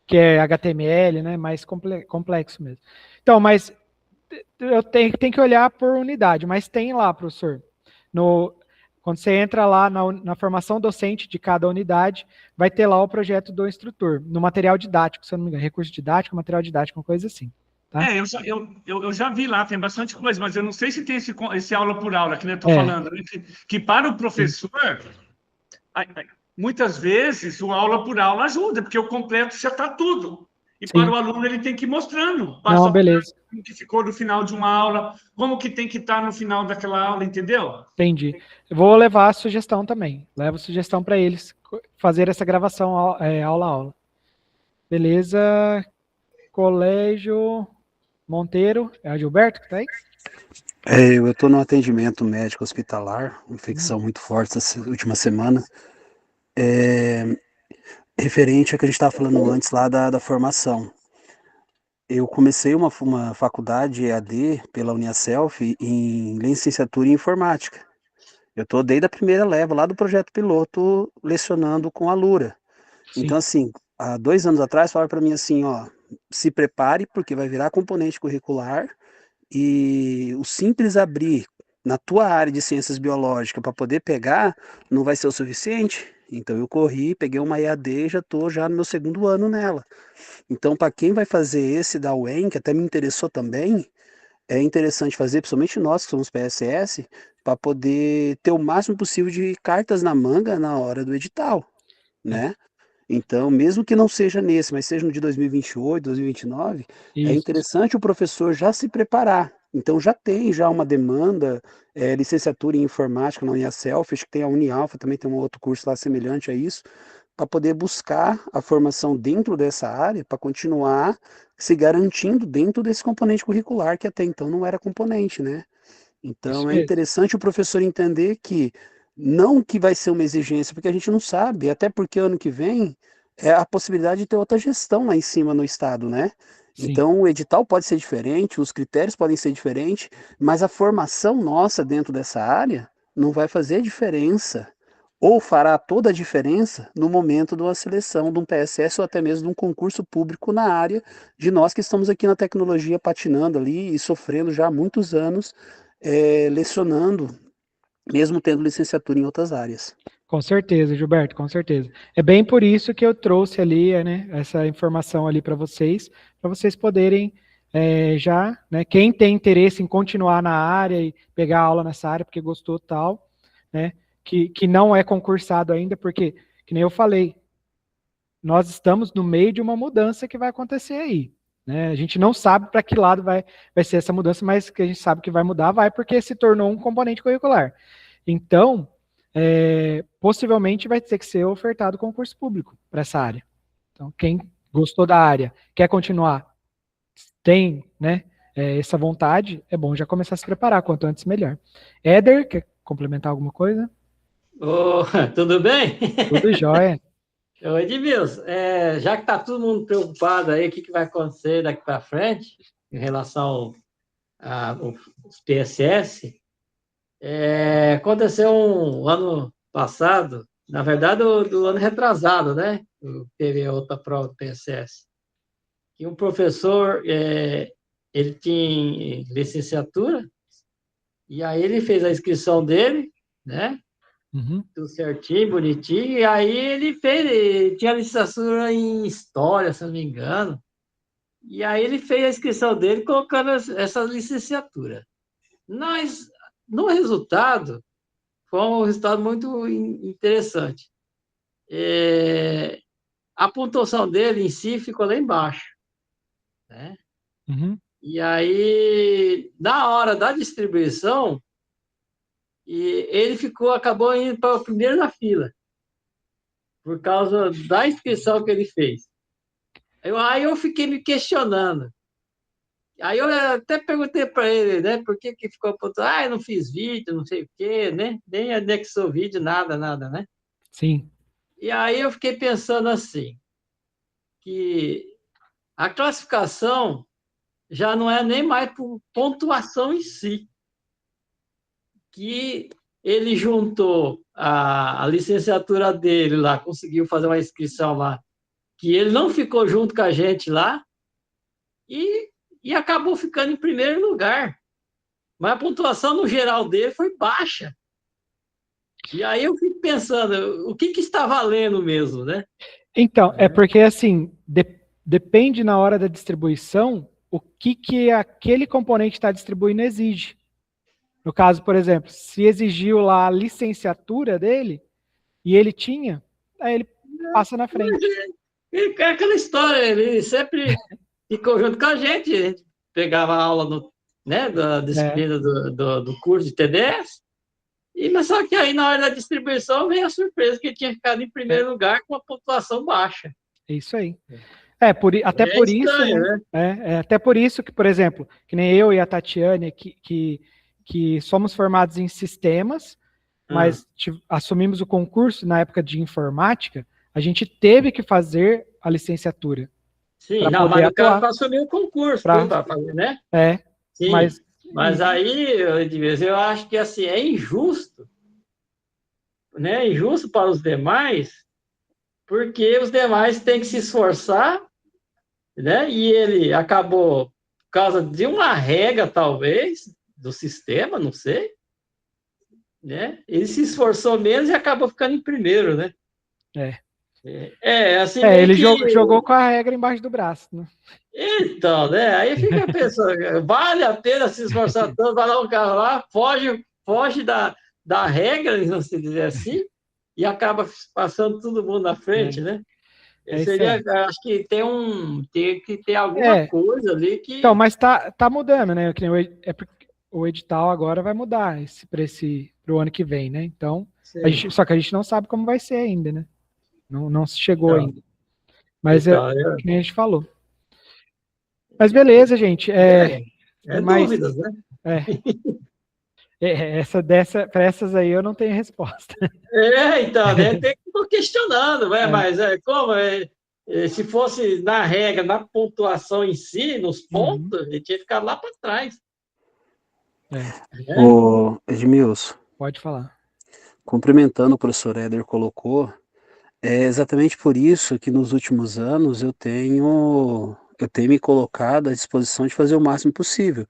Que é HTML, né? Mais complexo mesmo. Então, mas eu tenho que olhar por unidade, mas tem lá, professor. Quando você entra lá na formação docente de cada unidade, vai ter lá o projeto do instrutor, no material didático, se eu não me engano, recurso didático, material didático, uma coisa assim. Tá? Eu já vi lá, tem bastante coisa, mas eu não sei se tem esse aula por aula, que eu estou falando. Né? Que para o professor, muitas vezes, o aula por aula ajuda, porque o completo já está tudo. E para o aluno, ele tem que ir mostrando. Beleza. Como que ficou no final de uma aula, como que tem que estar no final daquela aula, entendeu? Entendi. Eu vou levar a sugestão também. Levo sugestão para eles fazer essa gravação aula a aula. Beleza. Colégio Monteiro. É o Gilberto que está aí? Eu estou no atendimento médico hospitalar, infecção muito forte essa última semana. Referente ao que a gente estava falando antes lá da formação. Eu comecei uma faculdade EAD pela Uniaself em licenciatura em informática. Eu estou desde a primeira leva lá do projeto piloto lecionando com a Lura. Sim. Então, assim, há 2 anos atrás falaram para mim assim, ó, se prepare porque vai virar componente curricular e o simples abrir na tua área de ciências biológicas para poder pegar não vai ser o suficiente. Então eu corri, peguei uma EAD e já estou no meu 2º ano nela. Então, para quem vai fazer esse da UEM, que até me interessou também, é interessante fazer, principalmente nós que somos PSS, para poder ter o máximo possível de cartas na manga na hora do edital, né? Então, mesmo que não seja nesse, mas seja no de 2028, 2029, é interessante o professor já se preparar. Então, já tem uma demanda, licenciatura em informática na Uniaself, acho que tem a Unialfa, também tem um outro curso lá semelhante a isso, para poder buscar a formação dentro dessa área, para continuar se garantindo dentro desse componente curricular, que até então não era componente, né? Então, é interessante o professor entender que não que vai ser uma exigência, porque a gente não sabe, até porque ano que vem é a possibilidade de ter outra gestão lá em cima no estado, né? Sim. Então, o edital pode ser diferente, os critérios podem ser diferentes, mas a formação nossa dentro dessa área não vai fazer diferença, ou fará toda a diferença no momento de uma seleção de um PSS ou até mesmo de um concurso público na área de nós que estamos aqui na tecnologia patinando ali e sofrendo já há muitos anos, lecionando, mesmo tendo licenciatura em outras áreas. Com certeza, Gilberto, com certeza. É bem por isso que eu trouxe ali, né, essa informação ali para vocês poderem já, né, quem tem interesse em continuar na área e pegar aula nessa área porque gostou tal, né, que não é concursado ainda, porque, que nem eu falei, nós estamos no meio de uma mudança que vai acontecer aí. Né? A gente não sabe para que lado vai ser essa mudança, mas que a gente sabe que vai mudar, vai porque se tornou um componente curricular. Então, possivelmente vai ter que ser ofertado concurso público para essa área. Então, quem gostou da área, quer continuar, tem, né, essa vontade, é bom já começar a se preparar, quanto antes melhor. Éder, quer complementar alguma coisa? Tudo bem? Tudo jóia. Edmilson, já que está todo mundo preocupado aí, o que vai acontecer daqui para frente, em relação aos PSS, aconteceu um ano passado, na verdade, do ano retrasado, né? Teve outra prova do PSS. E um professor, ele tinha licenciatura, e aí ele fez a inscrição dele, né? Tudo certinho, bonitinho, e aí ele tinha licenciatura em História, se não me engano, e aí ele fez a inscrição dele colocando essa licenciatura. Mas, no resultado, foi um resultado muito interessante. A pontuação dele em si ficou lá embaixo, né? E aí, na hora da distribuição, e ele acabou indo para o primeiro na fila, por causa da inscrição que ele fez. Aí eu fiquei me questionando. Aí eu até perguntei para ele, né, por que ficou apontado, eu não fiz vídeo, não sei o quê, né, nem anexou vídeo, nada, né? Sim. E aí eu fiquei pensando assim, que a classificação já não é nem mais por pontuação em si, que ele juntou a licenciatura dele lá, conseguiu fazer uma inscrição lá, que ele não ficou junto com a gente lá e acabou ficando em primeiro lugar. Mas a pontuação no geral dele foi baixa. E aí eu fico pensando, o que está valendo mesmo, né? Então, é porque assim, depende na hora da distribuição o que aquele componente está distribuindo exige. No caso, por exemplo, se exigiu lá a licenciatura dele, e ele tinha, aí ele passa na frente. É aquela história, ele sempre ficou junto com a gente pegava aula da disciplina do curso de TDS, mas só que aí na hora da distribuição veio a surpresa que ele tinha ficado em primeiro lugar com uma pontuação baixa. É isso aí. Até por estranho, isso, né? Até por isso que, por exemplo, que nem eu e a Tatiane, que somos formados em sistemas, mas assumimos o concurso na época de informática, a gente teve que fazer a licenciatura. Sim, não, mas o cara assumiu o concurso, para fazer, né? Sim, mas aí, eu acho que assim, é injusto, né? Injusto para os demais, porque os demais têm que se esforçar, né? E ele acabou, por causa de uma regra, talvez, do sistema, não sei, né? Ele se esforçou menos e acabou ficando em primeiro, né? Assim. Ele jogou com a regra embaixo do braço, né? Então, né? Aí fica pensando, vale a pena se esforçar tanto, vai lá um cara lá, foge da regra, não se dizer assim, e acaba passando todo mundo na frente, né? Acho que tem que ter alguma coisa ali que... Então, mas tá mudando, né? O edital agora vai mudar pro ano que vem, né? Então, só que a gente não sabe como vai ser ainda, né? Não se chegou ainda. Mas que nem a gente falou. Mas beleza, gente. Dúvidas, né? Para essas aí eu não tenho resposta. Então, né? Tem que ir questionando, né? Mas como? Se fosse na regra, na pontuação em si, nos pontos, ele tinha ficado lá para trás. Ô, Edmilson. Pode falar. Complementando o professor Éder colocou, é exatamente por isso que nos últimos anos eu tenho me colocado à disposição de fazer o máximo possível.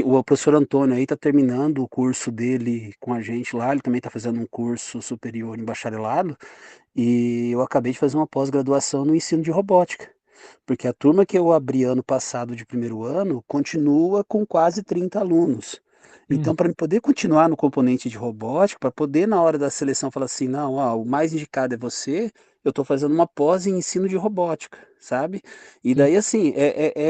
O professor Antônio aí está terminando o curso dele com a gente lá, ele também está fazendo um curso superior em bacharelado, e eu acabei de fazer uma pós-graduação no ensino de robótica, porque a turma que eu abri ano passado de primeiro ano continua com quase 30 alunos. Então, para poder continuar no componente de robótica, para poder na hora da seleção falar assim, não, o mais indicado é você, eu estou fazendo uma pós em ensino de robótica, sabe? E daí, assim,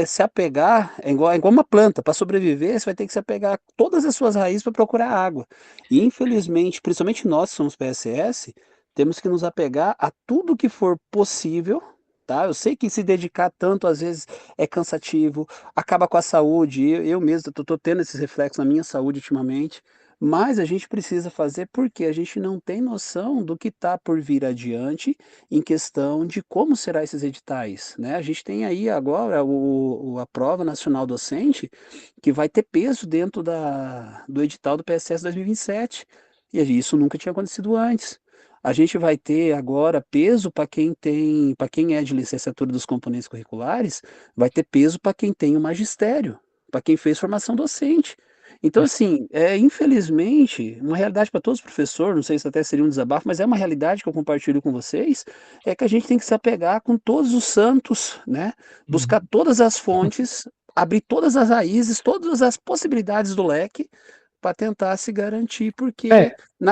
se apegar, é igual uma planta, para sobreviver, você vai ter que se apegar a todas as suas raízes para procurar água. E, infelizmente, principalmente nós que somos PSS, temos que nos apegar a tudo que for possível. Tá? Eu sei que se dedicar tanto, às vezes, é cansativo, acaba com a saúde, eu mesmo estou tendo esses reflexos na minha saúde ultimamente, mas a gente precisa fazer porque a gente não tem noção do que está por vir adiante em questão de como serão esses editais, né? A gente tem aí agora a Prova Nacional Docente, que vai ter peso dentro do edital do PSS 2027, e isso nunca tinha acontecido antes. A gente vai ter agora peso para quem é de licenciatura dos componentes curriculares, vai ter peso para quem tem o magistério, para quem fez formação docente. Então, assim, infelizmente, uma realidade para todos os professores, não sei se até seria um desabafo, mas é uma realidade que eu compartilho com vocês, é que a gente tem que se apegar com todos os santos, né? Buscar todas as fontes, abrir todas as raízes, todas as possibilidades do leque, para tentar se garantir, porque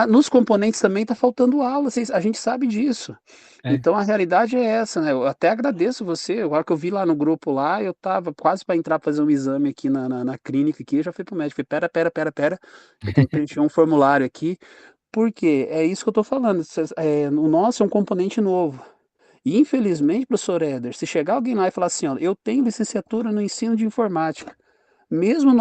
nos componentes também está faltando aula, a gente sabe disso. Então a realidade é essa, né? Eu até agradeço você, agora que eu vi lá no grupo lá, eu estava quase para entrar para fazer um exame aqui na clínica aqui, eu já fui pro médico, falei, pera, eu tenho que preencher um formulário aqui, porque é isso que eu estou falando, o nosso é um componente novo. E infelizmente, professor Éder, se chegar alguém lá e falar assim, ó, eu tenho licenciatura no ensino de informática, mesmo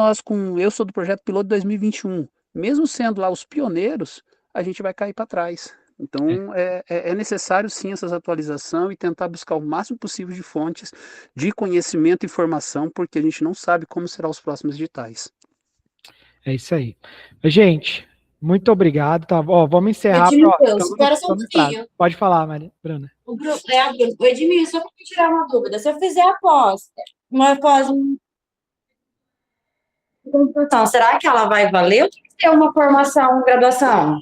eu sou do projeto piloto 2021, mesmo sendo lá os pioneiros, a gente vai cair para trás, Então, é necessário sim essa atualização e tentar buscar o máximo possível de fontes de conhecimento e informação, porque a gente não sabe como serão os próximos editais. É isso aí. Gente, muito obrigado. Tá? Ó, vamos encerrar. Edmilson, espera só um pouquinho. Pode falar, Maria Bruna. O Edmilson, só para tirar uma dúvida, se eu fizer uma pós em computação, será que ela vai valer ou tem que ter uma formação, graduação?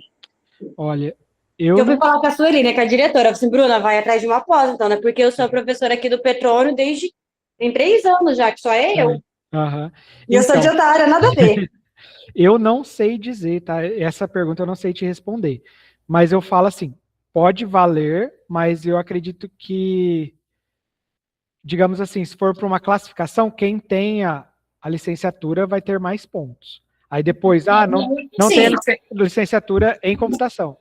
Olha, Eu vou falar com a Sueli, né, que é a diretora. Eu falei assim, Bruna, vai atrás de uma pós, então, né? Porque eu sou professora aqui do Petróleo tem 3 anos já, que só é eu. Aham. E eu sou de outra área, nada a ver. Eu não sei dizer, tá? Essa pergunta eu não sei te responder. Mas eu falo assim, pode valer, mas eu acredito que, digamos assim, se for para uma classificação, quem tenha a licenciatura vai ter mais pontos. Aí depois, não tem licenciatura em computação.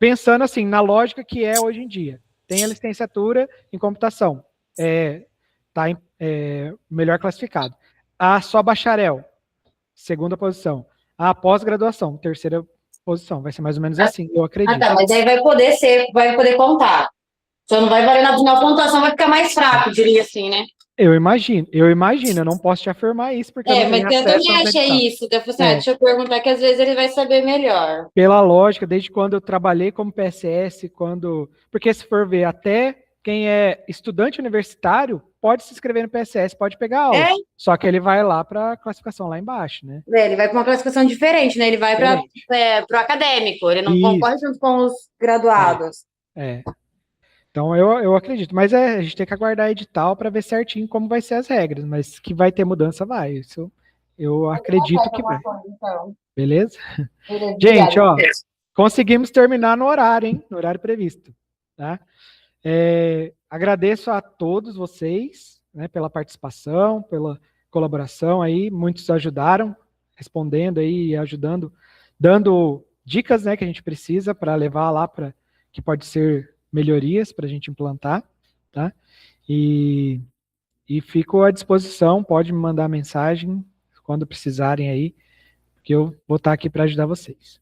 Pensando assim, na lógica que é hoje em dia. Tem a licenciatura em computação. Tá melhor classificado. Só bacharel, segunda posição. A pós-graduação, terceira posição. Vai ser mais ou menos assim, eu acredito. Tá, mas aí vai poder contar. Só não vai valer na pontuação, vai ficar mais fraco, diria assim, né? Eu imagino, eu não posso te afirmar isso, porque eu não mas tenho eu também achei isso. Eu falei assim, deixa eu perguntar, que às vezes ele vai saber melhor. Pela lógica, desde quando eu trabalhei como PSS, porque se for ver, até quem é estudante universitário pode se inscrever no PSS, pode pegar aula. Só que ele vai lá para a classificação lá embaixo, né? Ele vai para uma classificação diferente, né? Ele vai para o acadêmico, ele não concorre junto com os graduados. Então, eu acredito. Mas a gente tem que aguardar edital para ver certinho como vai ser as regras. Mas que vai ter mudança, vai. Isso eu acredito que vai. Então. Beleza? Beleza. Gente, ó, conseguimos terminar no horário, hein? No horário previsto. Tá? Agradeço a todos vocês, né, pela participação, pela colaboração aí. Muitos ajudaram, respondendo aí, ajudando, dando dicas, né, que a gente precisa para levar lá para que pode ser melhorias para a gente implantar, tá? E fico à disposição, pode me mandar mensagem quando precisarem aí, que eu vou estar aqui para ajudar vocês.